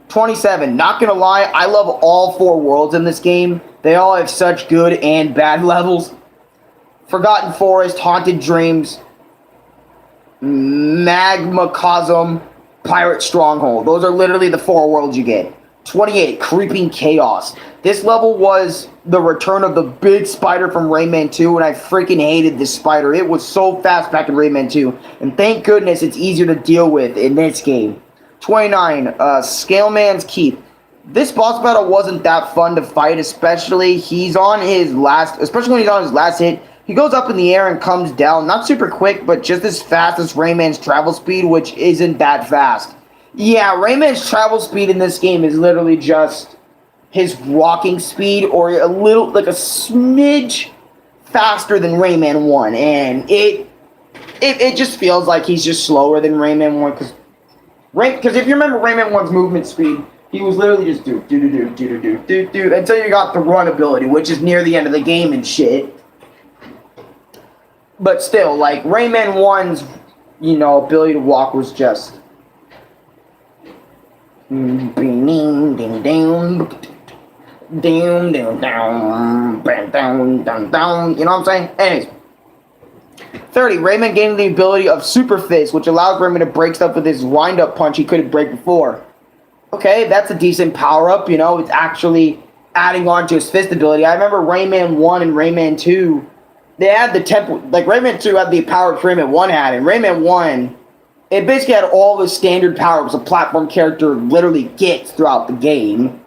S1: 27, not gonna lie, I love all 4 worlds in this game. They all have such good and bad levels. Forgotten Forest, Haunted Dreams, Magmacosm, Pirate Stronghold. Those are literally the 4 worlds you get. 28, Creeping Chaos. This level was the return of the big spider from Rayman 2, and I freaking hated this spider. It was so fast back in Rayman 2, and thank goodness it's easier to deal with in this game. 29, Scaleman's Keep. This boss battle wasn't that fun to fight, especially when he's on his last hit. He goes up in the air and comes down, not super quick, but just as fast as Rayman's travel speed, which isn't that fast. Yeah, Rayman's travel speed in this game is literally just his walking speed, or a little, like a smidge faster than Rayman 1, and it just feels like he's just slower than Rayman 1, because if you remember Rayman 1's movement speed, he was literally just do until you got the run ability, which is near the end of the game and shit. But still, like, Rayman 1's, ability to walk was just... You know what I'm saying? Anyways. 30. Rayman gained the ability of Super Fist, which allows Rayman to break stuff with his wind-up punch he couldn't break before. Okay, that's a decent power-up, It's actually adding on to his fist ability. I remember Rayman 1 and Rayman 2... They had the like Rayman 2 had the power Rayman 1 had, and Rayman 1, it basically had all the standard powers a platform character literally gets throughout the game.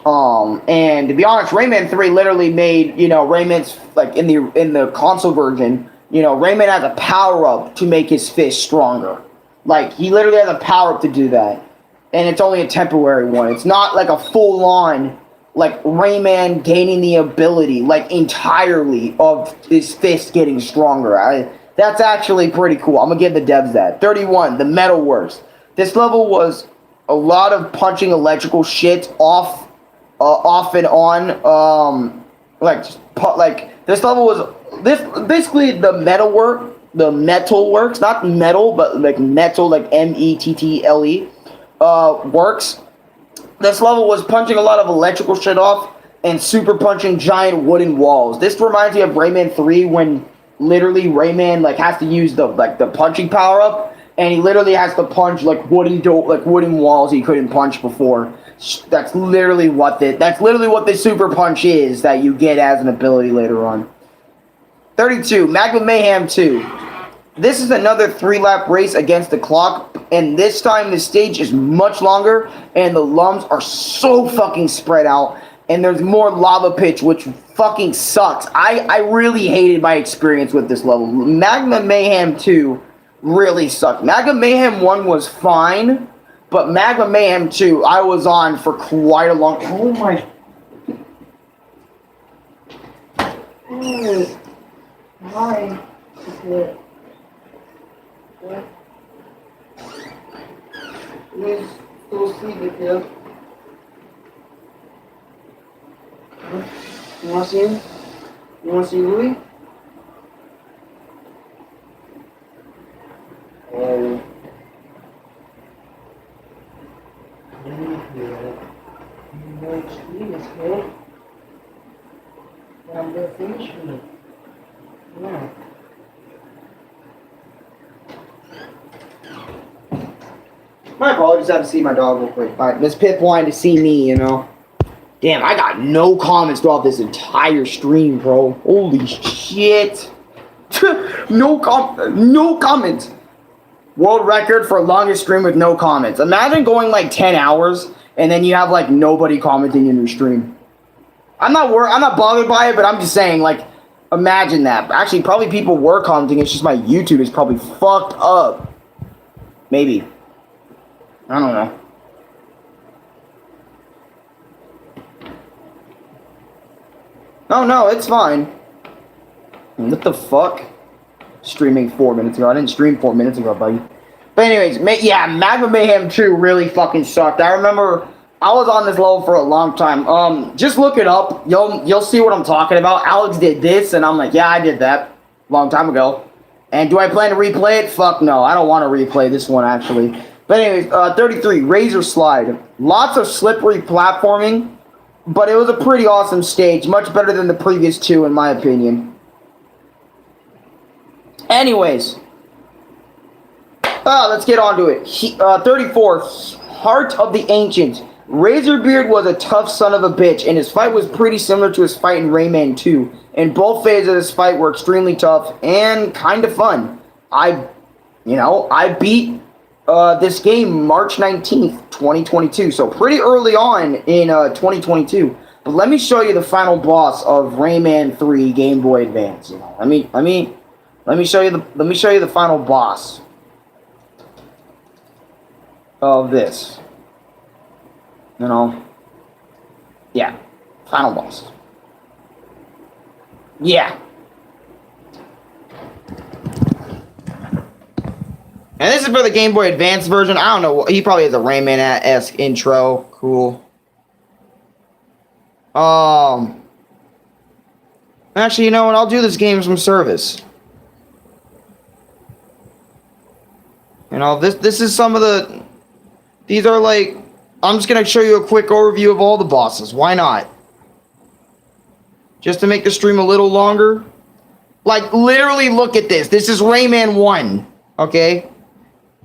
S1: And to be honest, Rayman 3 literally made, Rayman's, like, in the console version, Rayman has a power-up to make his fist stronger. Like, he literally has a power-up to do that. And it's only a temporary one. It's not like a full-on... like Rayman gaining the ability, like, entirely of his fist getting stronger. That's actually pretty cool. I'm gonna give the devs that. 31, the Metalworks. This level was a lot of punching electrical shit off and on. This level was basically the Metalworks, not metal, but like metal, like METTLE, works. This level was punching a lot of electrical shit off and super punching giant wooden walls. This reminds me of Rayman 3 when literally Rayman has to use the punching power up, and he literally has to punch wooden walls he couldn't punch before. That's literally what the super punch is that you get as an ability later on. 32, Magma Mayhem 2. This is another 3-lap race against the clock, and this time the stage is much longer, and the lumps are so fucking spread out, and there's more lava pits, which fucking sucks. I really hated my experience with this level. Magma Mayhem 2 really sucked. Magma Mayhem 1 was fine, but Magma Mayhem 2 I was on for quite a long... Oh my... Hi. Please go sleep with you. You wanna see him? You wanna see Louis? Oh. I'm gonna finish with it. Yeah. My apologies, I have to see my dog real quick. But Miss Pip wanted to see me, Damn, I got no comments throughout this entire stream, bro. Holy shit. No comments. World record for longest stream with no comments. Imagine going 10 hours and then you have nobody commenting in your stream. I'm not bothered by it, but I'm just saying imagine that. Actually, probably people were commenting. It's just my YouTube is probably fucked up. Maybe. I don't know. Oh no, it's fine. What the fuck? Streaming 4 minutes ago. I didn't stream 4 minutes ago, buddy. But anyways, yeah, Magma Mayhem 2 really fucking sucked. I remember I was on this level for a long time. Just look it up. You'll see what I'm talking about. Alex did this, and I'm like, yeah, I did that a long time ago. And do I plan to replay it? Fuck no. I don't want to replay this one, actually. But anyways, 33, Razor Slide. Lots of slippery platforming, but it was a pretty awesome stage. Much better than the previous two, in my opinion. Anyways, Let's get on to it. 34, Heart of the Ancients. Razorbeard was a tough son of a bitch, and his fight was pretty similar to his fight in Rayman 2. And both phases of this fight were extremely tough and kind of fun. I beat this game March 19th, 2022, so pretty early on in 2022. But let me show you the final boss of Rayman 3 Game Boy Advance. Let me show you the final boss of this. Yeah, final boss. Yeah. And this is for the Game Boy Advance version. I don't know. He probably has a Rayman-esque intro. Cool. Actually, you know what? I'll do this game some service. This is some of the... These are like... I'm just going to show you a quick overview of all the bosses. Why not? Just to make the stream a little longer. Like, literally look at this. This is Rayman 1. Okay?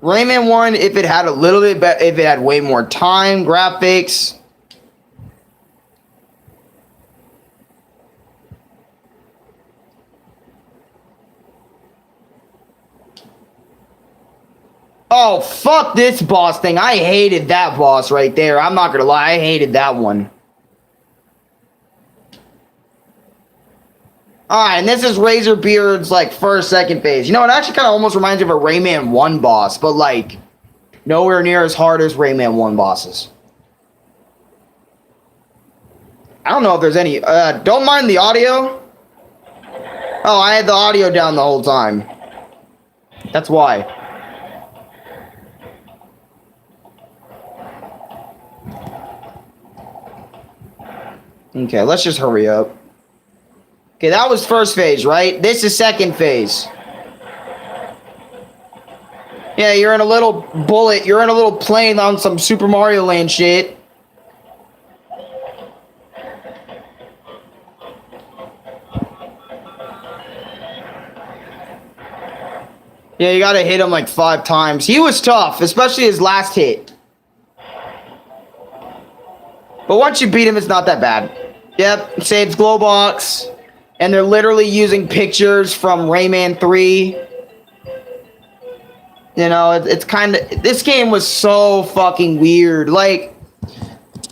S1: Rayman 1, if it had a little bit better, if it had way more time, graphics. Oh, fuck this boss thing. I hated that boss right there. I'm not gonna lie, I hated that one. Alright, and this is Razorbeard's, like, first, second phase. You know, it actually kind of almost reminds me of a Rayman 1 boss, but, like, nowhere near as hard as Rayman 1 bosses. I don't know if there's any... don't mind the audio. Oh, I had the audio down the whole time. That's why. Okay, let's just hurry up. Okay, that was first phase, right? This is second phase. Yeah, you're in a little bullet. You're in a little plane on some Super Mario Land shit. Yeah, you gotta hit him like 5 times. He was tough, especially his last hit. But once you beat him, it's not that bad. Yep, saves Glowbox. And they're literally using pictures from Rayman 3. You know, it's kind of... This game was so fucking weird. Like,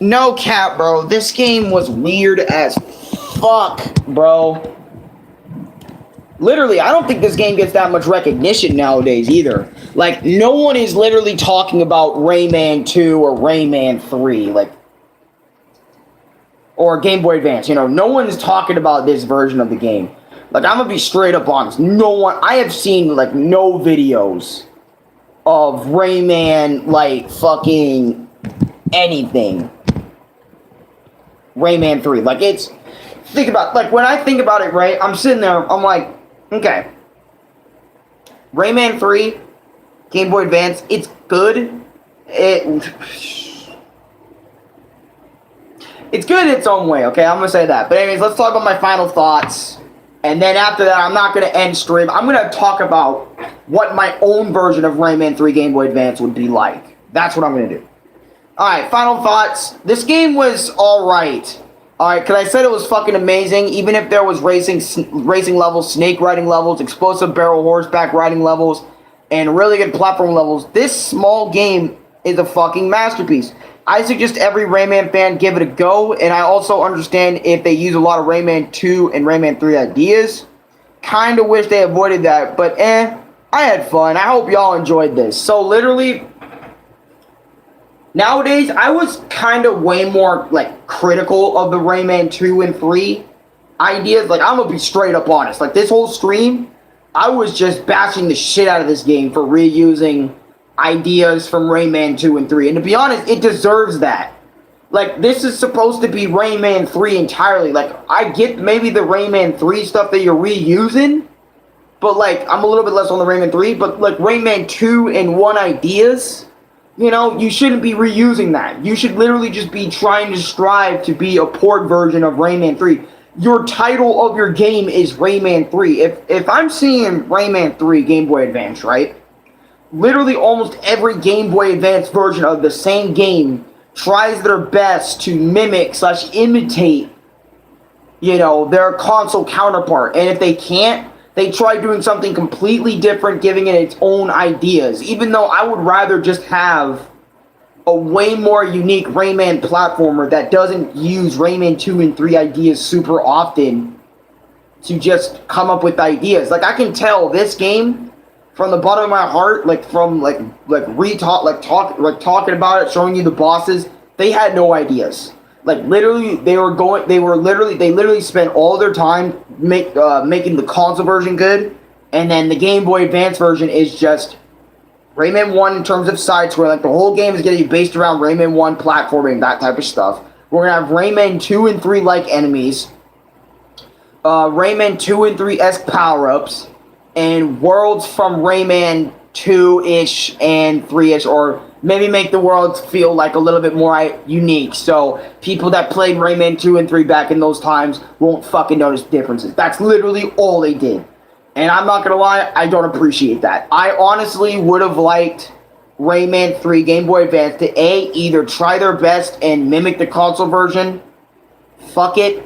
S1: no cap, bro. This game was weird as fuck, bro. Literally, I don't think this game gets that much recognition nowadays either. Like, no one is literally talking about Rayman 2 or Rayman 3. Like, or Game Boy Advance, you know, no one's talking about this version of the game. Like, I'm gonna be straight up honest. I have seen, like, no videos of Rayman, like, fucking anything. Rayman 3. Like, it's... Think about... Like, when I think about it, right, I'm sitting there, I'm like, okay. Rayman 3, Game Boy Advance, it's good. It's good in its own way, okay? I'm going to say that. But anyways, let's talk about my final thoughts. And then after that, I'm not going to end stream. I'm going to talk about what my own version of Rayman 3 Game Boy Advance would be like. That's what I'm going to do. Alright, final thoughts. This game was alright. Alright, because I said it was fucking amazing. Even if there was racing levels, snake riding levels, explosive barrel horseback riding levels, and really good platform levels, this small game is a fucking masterpiece. I suggest every Rayman fan give it a go, and I also understand if they use a lot of Rayman 2 and Rayman 3 ideas. Kinda wish they avoided that, but I had fun. I hope y'all enjoyed this. So literally, nowadays, I was kinda way more, like, critical of the Rayman 2 and 3 ideas. Like, I'm gonna be straight up honest. Like, this whole stream, I was just bashing the shit out of this game for reusing ideas from Rayman 2 and 3. And to be honest, it deserves that. Like, this is supposed to be Rayman 3 entirely. Like, I get maybe the Rayman 3 stuff that you're reusing, but, like, I'm a little bit less on the Rayman 3, but, like, Rayman 2 and 1 ideas, you know, you shouldn't be reusing that. You should literally just be trying to strive to be a port version of Rayman 3. Your title of your game is Rayman 3. If I'm seeing Rayman 3 Game Boy Advance, right? literally almost every Game Boy Advance version of the same game tries their best to mimic / imitate, their console counterpart. And if they can't, they try doing something completely different, giving it its own ideas. Even though I would rather just have a way more unique Rayman platformer that doesn't use Rayman 2 and 3 ideas super often to just come up with ideas. Like, I can tell this game from the bottom of my heart, from talking about it, showing you the bosses, they had no ideas. Like, literally, they literally spent all their time making the console version good, and then the Game Boy Advance version is just Rayman 1 in terms of side-scrolling. Like, the whole game is going to be based around Rayman 1 platforming, that type of stuff. We're going to have Rayman 2 and 3 like enemies, Rayman 2 and 3-esque power-ups, and worlds from Rayman 2-ish and 3-ish, or maybe make the worlds feel like a little bit more unique, so people that played Rayman 2 and 3 back in those times won't fucking notice differences. That's literally all they did. And I'm not gonna lie, I don't appreciate that. I honestly would have liked Rayman 3 Game Boy Advance to either try their best and mimic the console version, fuck it,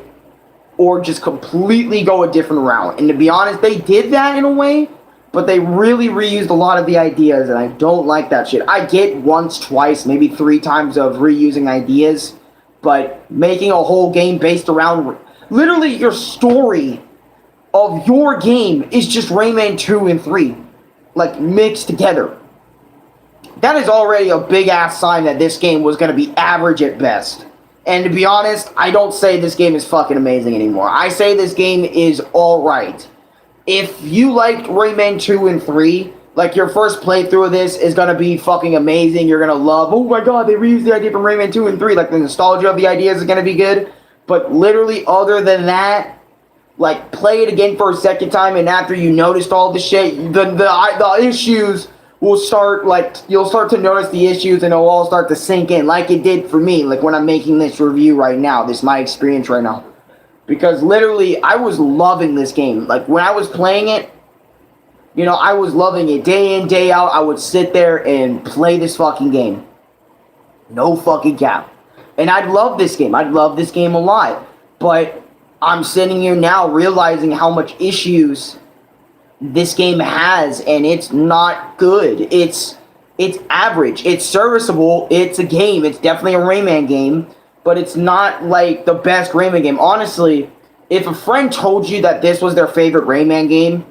S1: or just completely go a different route. And to be honest, they did that in a way, but they really reused a lot of the ideas, and I don't like that shit. I get once, twice, maybe 3 times of reusing ideas, but making a whole game based around literally your story of your game is just Rayman 2 and 3, like, mixed together. That is already a big-ass sign that this game was going to be average at best. And to be honest, I don't say this game is fucking amazing anymore. I say this game is alright. If you liked Rayman 2 and 3, like, your first playthrough of this is going to be fucking amazing. You're going to love, oh my god, they reused the idea from Rayman 2 and 3. Like, the nostalgia of the ideas is going to be good. But literally, other than that, like, play it again for a second time, and after you noticed all the shit, the issues will start, like, you'll start to notice the issues, and it'll all start to sink in, like it did for me, like, when I'm making this review right now, this is my experience right now. Because, literally, I was loving this game. Like, when I was playing it, I was loving it. Day in, day out, I would sit there and play this fucking game. No fucking cap. And I'd love this game. I'd love this game a lot. But I'm sitting here now realizing how much issues this game has, and it's not good. It's average. It's serviceable. It's a game. It's definitely a Rayman game, but it's not like the best Rayman game. Honestly, if a friend told you that this was their favorite Rayman game,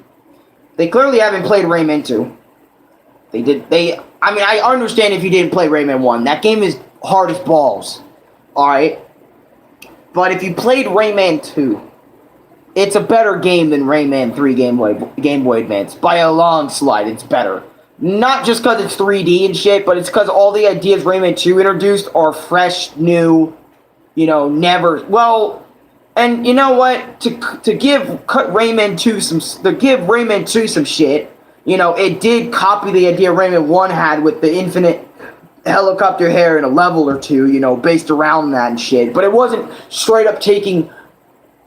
S1: they clearly haven't played Rayman 2. I understand if you didn't play Rayman 1. That game is hard as balls. Alright? But if you played Rayman 2, it's a better game than Rayman 3 Game Boy Advance. By a long slide, it's better. Not just because it's 3D and shit, but it's because all the ideas Rayman 2 introduced are fresh, new, never... Well, and you know what? To give Rayman 2 some shit, it did copy the idea Rayman 1 had with the infinite helicopter hair in a level or two, based around that and shit. But it wasn't straight up taking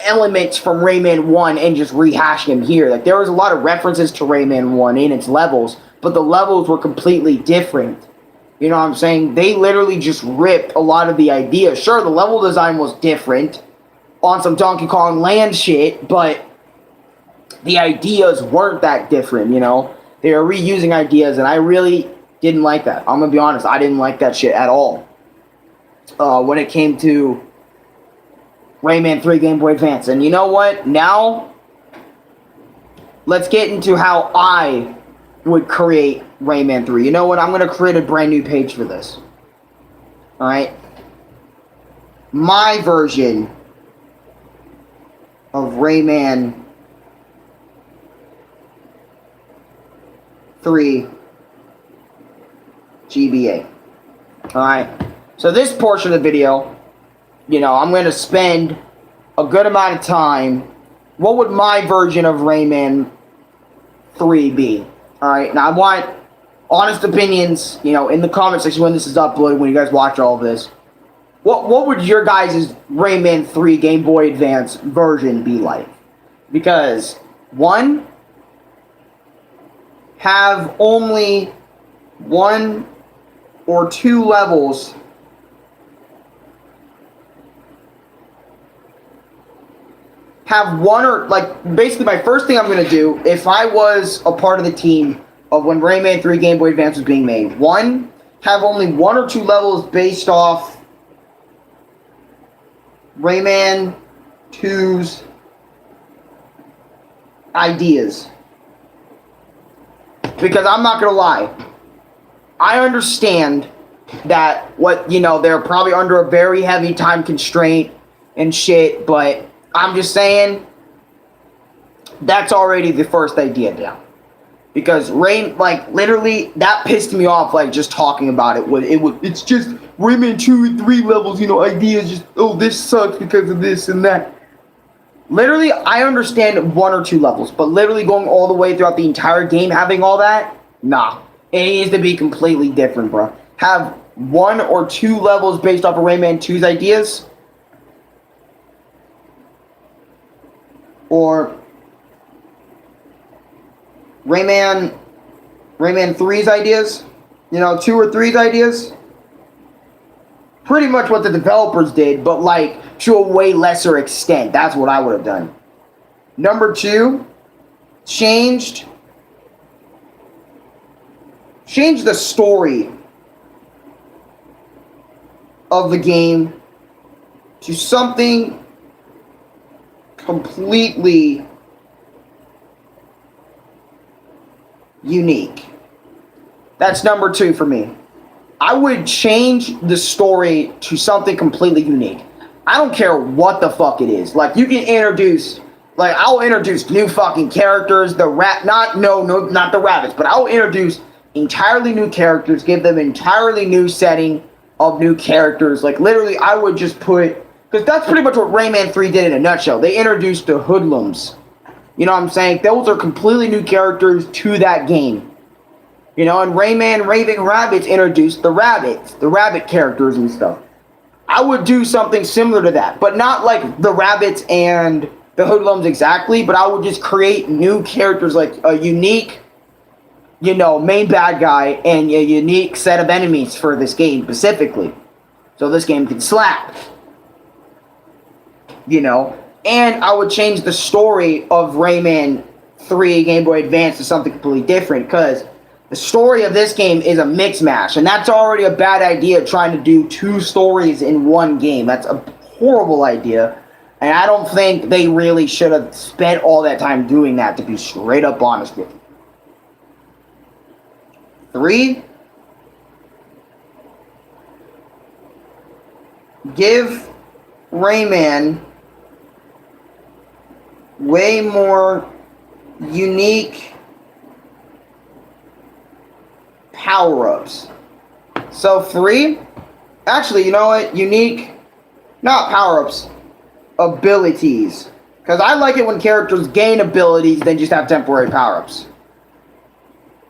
S1: elements from Rayman 1 and just rehashing them here. Like, there was a lot of references to Rayman 1 in its levels, but the levels were completely different. You know what I'm saying? They literally just ripped a lot of the ideas. Sure, the level design was different on some Donkey Kong Land shit, but the ideas weren't that different, They were reusing ideas, and I really didn't like that. I'm gonna be honest, I didn't like that shit at all. When it came to Rayman 3 Game Boy Advance. And you know what? Now, let's get into how I would create Rayman 3. You know what? I'm gonna create a brand new page for this. Alright? My version of Rayman 3 GBA. Alright, so this portion of the video, I'm going to spend a good amount of time. What would my version of Rayman 3 be? Alright, now I want honest opinions, in the comment section when this is uploaded, when you guys watch all of this. What would your guys' Rayman 3 Game Boy Advance version be like? Because, one, have only 1 or 2 levels have one or, like, basically my first thing I'm going to do, if I was a part of the team of when Rayman 3 Game Boy Advance was being made, one, have only 1 or 2 levels based off Rayman 2's ideas. Because I'm not going to lie, I understand that they're probably under a very heavy time constraint and shit, but I'm just saying that's already the first idea down. Because literally, that pissed me off, like, just talking about it. It's just Rayman 2 and 3 levels, ideas, just, oh, this sucks because of this and that. Literally, I understand 1 or 2 levels, but literally going all the way throughout the entire game, having all that, nah. It needs to be completely different, bro. Have 1 or 2 levels based off of Rayman 2's ideas, or Rayman 3's ideas, 2 or 3's ideas. Pretty much what the developers did, but like to a way lesser extent. That's what I would have done. Number 2, change the story of the game to something completely unique. That's number 2 for me. I would change the story to something completely unique. I don't care what the fuck it is. Like, you can introduce, like, I'll introduce new fucking characters, not the rabbits, but I'll introduce entirely new characters, give them entirely new setting of new characters. Like, literally, I would just put, because that's pretty much what Rayman 3 did in a nutshell. They introduced the hoodlums. You know what I'm saying? Those are completely new characters to that game. And Rayman Raving Rabbids introduced the rabbit characters and stuff. I would do something similar to that, but not like the rabbits and the hoodlums exactly, but I would just create new characters, like a unique, main bad guy and a unique set of enemies for this game specifically. So this game can slap. And I would change the story of Rayman 3 Game Boy Advance to something completely different, because the story of this game is a mix mash, and that's already a bad idea, trying to do 2 stories in one game. That's a horrible idea, and I don't think they really should have spent all that time doing that, to be straight up honest with you. 3, give Rayman way more unique power-ups. So 3, actually, you know what? Unique, not power-ups, abilities. Because I like it when characters gain abilities than just have temporary power-ups.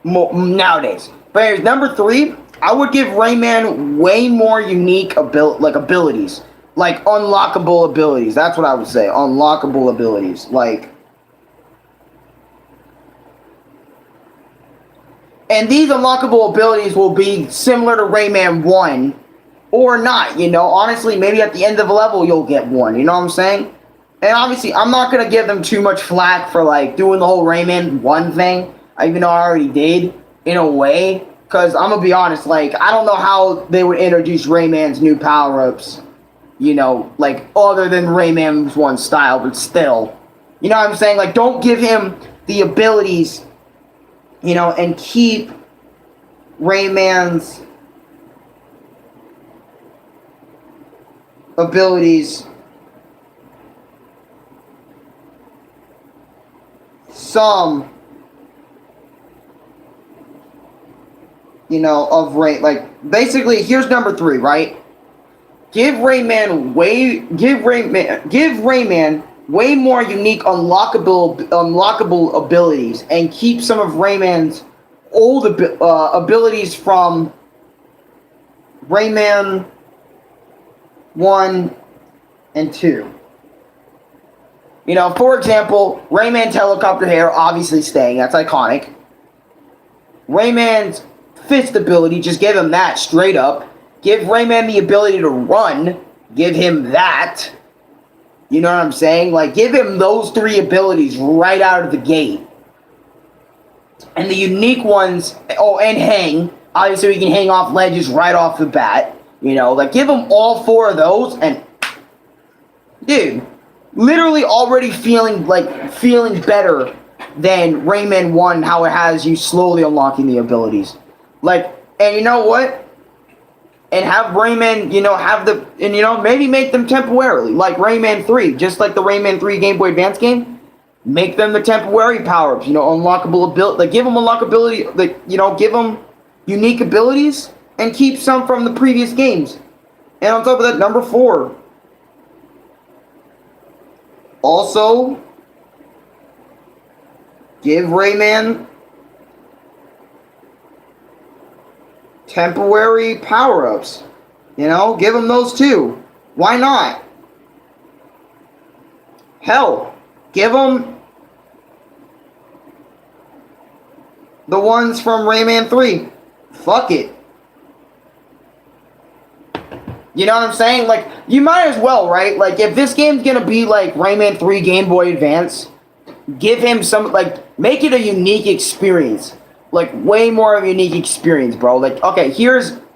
S1: Nowadays. But here's number 3, I would give Rayman way more unique abilities. Like unlockable abilities. That's what I would say. Unlockable abilities. And these unlockable abilities will be similar to Rayman 1, or not, Honestly, maybe at the end of a level, you'll get one, you know what I'm saying? And obviously, I'm not going to give them too much flack for, doing the whole Rayman 1 thing, even though I already did, in a way. Because, I'm going to be honest, I don't know how they would introduce Rayman's new power-ups, other than Rayman's 1 style, but still. You know what I'm saying? Don't give him the abilities, and keep Rayman's abilities some, of basically, here's number 3, right? Give Rayman way more unique unlockable abilities, and keep some of Rayman's old abilities from Rayman 1 and 2. For example, Rayman's helicopter hair obviously staying, that's iconic. Rayman's fist ability, just give him that straight up. Give Rayman the ability to run, give him that. You know what I'm saying? Like, give him those 3 abilities right out of the gate. And the unique ones, oh, and hang. Obviously, we can hang off ledges right off the bat. You know, like, give him all 4 of those, and... Dude, literally already feeling better than Rayman 1, how it has you slowly unlocking the abilities. Like, and you know what? And have Rayman, you know, maybe make them temporarily, like Rayman 3, just like the Rayman 3 Game Boy Advance game. Make them the temporary power-ups, you know, unlockable ability. Like, give them unlockability, like, you know, give them unique abilities, and keep some from the previous games. And on top of that, number 4. Also, give Rayman temporary power-ups. You know, give him those too. Why not? Hell, give him the ones from Rayman 3. Fuck it. You know what I'm saying? Like, you might as well, right? Like, if this game's gonna be like Rayman 3 Game Boy Advance, give him some, like, make it a unique experience. Like, way more of a unique experience, bro. Like, okay,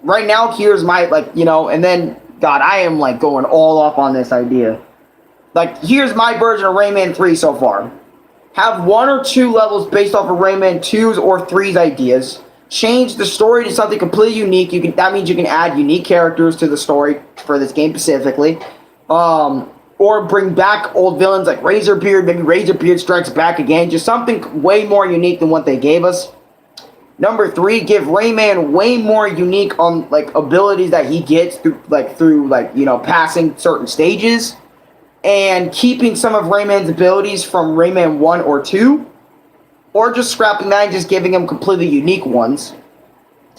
S1: right now, here's my, like, you know, and then, God, I am, like, going all off on this idea. Like, here's my version of Rayman 3 so far. Have 1 or 2 levels based off of Rayman 2's or 3's ideas. Change the story to something completely unique. That means you can add unique characters to the story for this game specifically. Or bring back old villains like Razorbeard. Maybe Razorbeard strikes back again. Just something way more unique than what they gave us. Number 3, give Rayman way more unique like abilities that he gets through you know, passing certain stages, and keeping some of Rayman's abilities from Rayman 1 or 2, or just scrapping that and just giving him completely unique ones,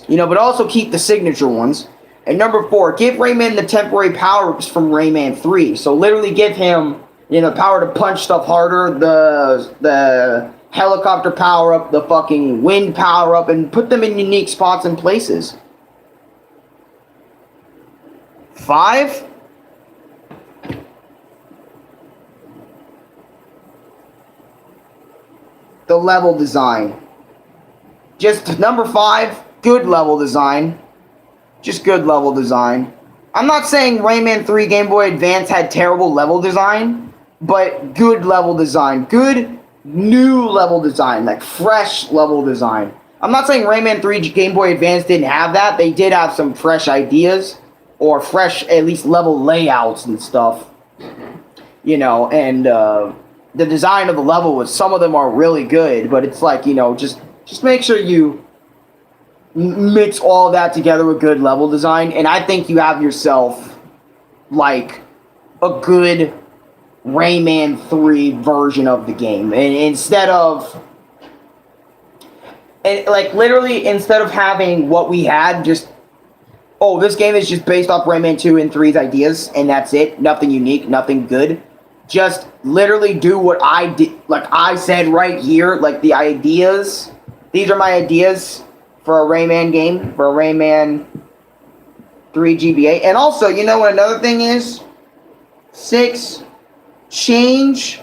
S1: you know, but also keep the signature ones. And number 4, give Rayman the temporary power-ups from Rayman 3. So literally give him, you know, the power to punch stuff harder, the helicopter power-up, the fucking wind power-up, and put them in unique spots and places. 5, the level design. Just number 5, good level design. Just good level design. I'm not saying Rayman 3 Game Boy Advance had terrible level design, but good level design. Good new level design, like fresh level design. I'm not saying Rayman 3 Game Boy Advance didn't have that. They did have some fresh ideas, or fresh, at least, level layouts and stuff. You know, and the design of the level was, some of them are really good, but it's like, you know, just make sure you mix all of that together with good level design, and I think you have yourself, like, a good Rayman 3 version of the game. And instead of, and like, literally, instead of having what we had, just, oh, this game is just based off Rayman 2 and 3's ideas, and that's it, nothing unique, nothing good. Just literally do what I did, like I said right here, like the ideas, these are my ideas for a Rayman game, for a Rayman 3 GBA. And also, you know what another thing is? 6, change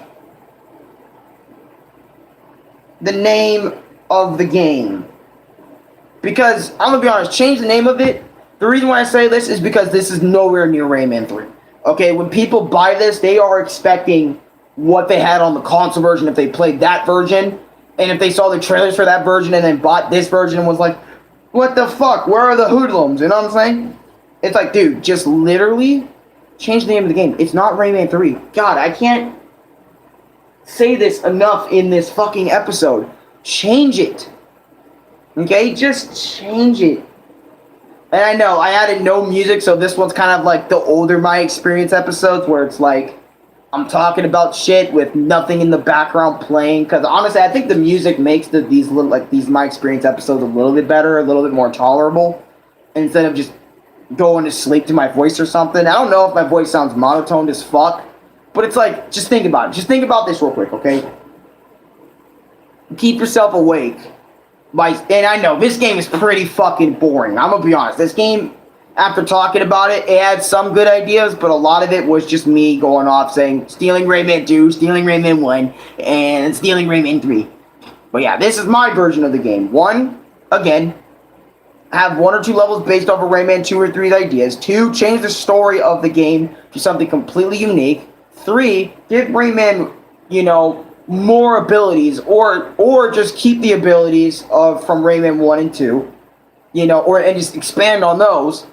S1: the name of the game. Because, I'm gonna be honest, change the name of it. The reason why I say this is because this is nowhere near Rayman 3. Okay, when people buy this, they are expecting what they had on the console version if they played that version. And if they saw the trailers for that version and then bought this version and was like, what the fuck, where are the hoodlums? You know what I'm saying? It's like, dude, just literally change the name of the game. It's not Rayman 3. God, I can't say this enough in this fucking episode. Change it. Okay, just change it. And I know, I added no music, so this one's kind of like the older My Experience episodes where it's like, I'm talking about shit with nothing in the background playing. Because honestly, I think the music makes these My Experience episodes a little bit better, a little bit more tolerable. Instead of just going to sleep to my voice or something. I don't know if my voice sounds monotone as fuck. But it's like, just think about it. Just think about this real quick, okay? Keep yourself awake. Like, and I know this game is pretty fucking boring. I'm gonna be honest. This game, after talking about it, it had some good ideas, but a lot of it was just me going off saying stealing Rayman 2, stealing Rayman 1, and stealing Rayman 3. But yeah, this is my version of the game. One, again, have 1 or 2 levels based off of Rayman 2 or 3's ideas. 2, change the story of the game to something completely unique. 3, give Rayman, you know, more abilities, or just keep the abilities of from Rayman 1 and 2, you know, and just expand on those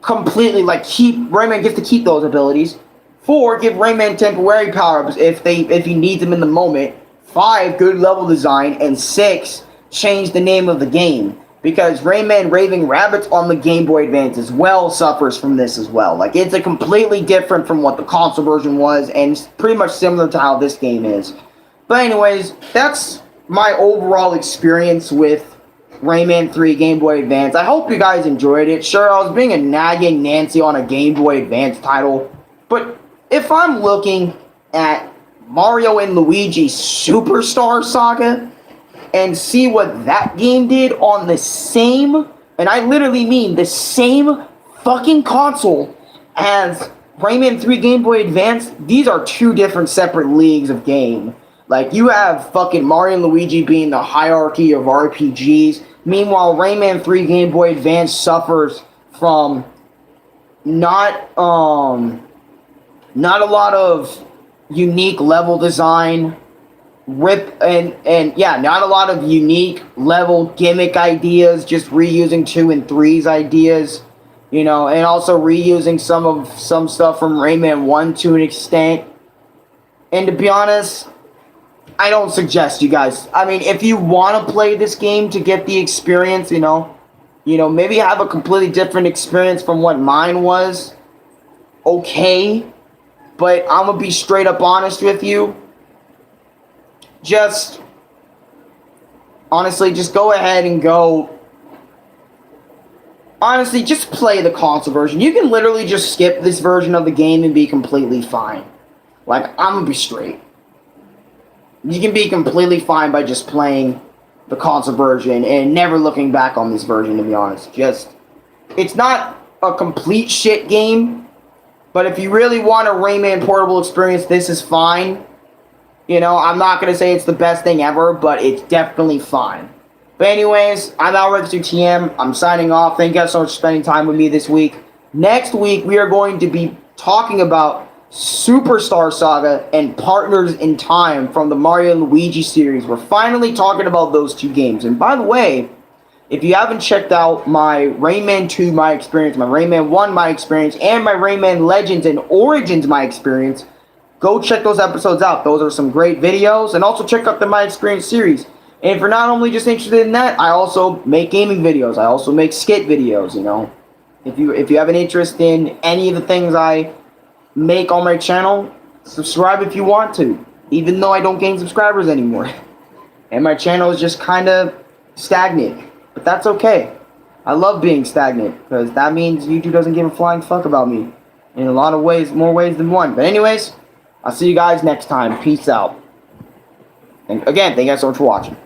S1: completely. Like, keep Rayman gets to keep those abilities. 4, give Rayman temporary power-ups if he needs them in the moment. 5, good level design. And 6, change the name of the game, because Rayman Raving Rabbits on the Game Boy Advance as well suffers from this as well. Like, it's a completely different from what the console version was, and it's pretty much similar to how this game is. But anyways, that's my overall experience with Rayman 3 Game Boy Advance. I hope you guys enjoyed it. Sure, I was being a nagging Nancy on a Game Boy Advance title, but if I'm looking at Mario and Luigi Superstar Saga and see what that game did on the same, and I literally mean the same fucking console as Rayman 3 Game Boy Advance, these are 2 different separate leagues of game. Like, you have fucking Mario and Luigi being the hierarchy of RPGs. Meanwhile, Rayman 3 Game Boy Advance suffers from not a lot of unique level design, not a lot of unique level gimmick ideas, just reusing 2 and 3's ideas, you know, and also reusing some stuff from Rayman 1 to an extent. And to be honest, I don't suggest you guys. I mean, if you want to play this game to get the experience, you know, maybe have a completely different experience from what mine was. Okay, but I'm gonna be straight up honest with you. Just honestly, just go ahead and go. Honestly, just play the console version. You can literally just skip this version of the game and be completely fine. Like, I'm gonna be straight. You can be completely fine by just playing the console version and never looking back on this version, to be honest. It's not a complete shit game, but if you really want a Rayman portable experience, this is fine. You know, I'm not going to say it's the best thing ever, but it's definitely fine. But anyways, I'm Arekkusu TM. I'm signing off. Thank you guys so much for spending time with me this week. Next week, we are going to be talking about Superstar Saga and Partners in Time from the Mario and Luigi series. We're finally talking about those 2 games. And by the way, if you haven't checked out my Rayman 2 My Experience, my Rayman 1 My Experience, and my Rayman Legends and Origins My Experience, go check those episodes out. Those are some great videos. And also check out the My Experience series. And if you're not only just interested in that, I also make gaming videos. I also make skit videos, you know. If you have an interest in any of the things I make on my channel, subscribe if you want to, even though I don't gain subscribers anymore. And my channel is just kind of stagnant. But that's okay. I love being stagnant, because that means YouTube doesn't give a flying fuck about me. In a lot of ways, more ways than one. But anyways, I'll see you guys next time. Peace out. And again, thank you guys so much for watching.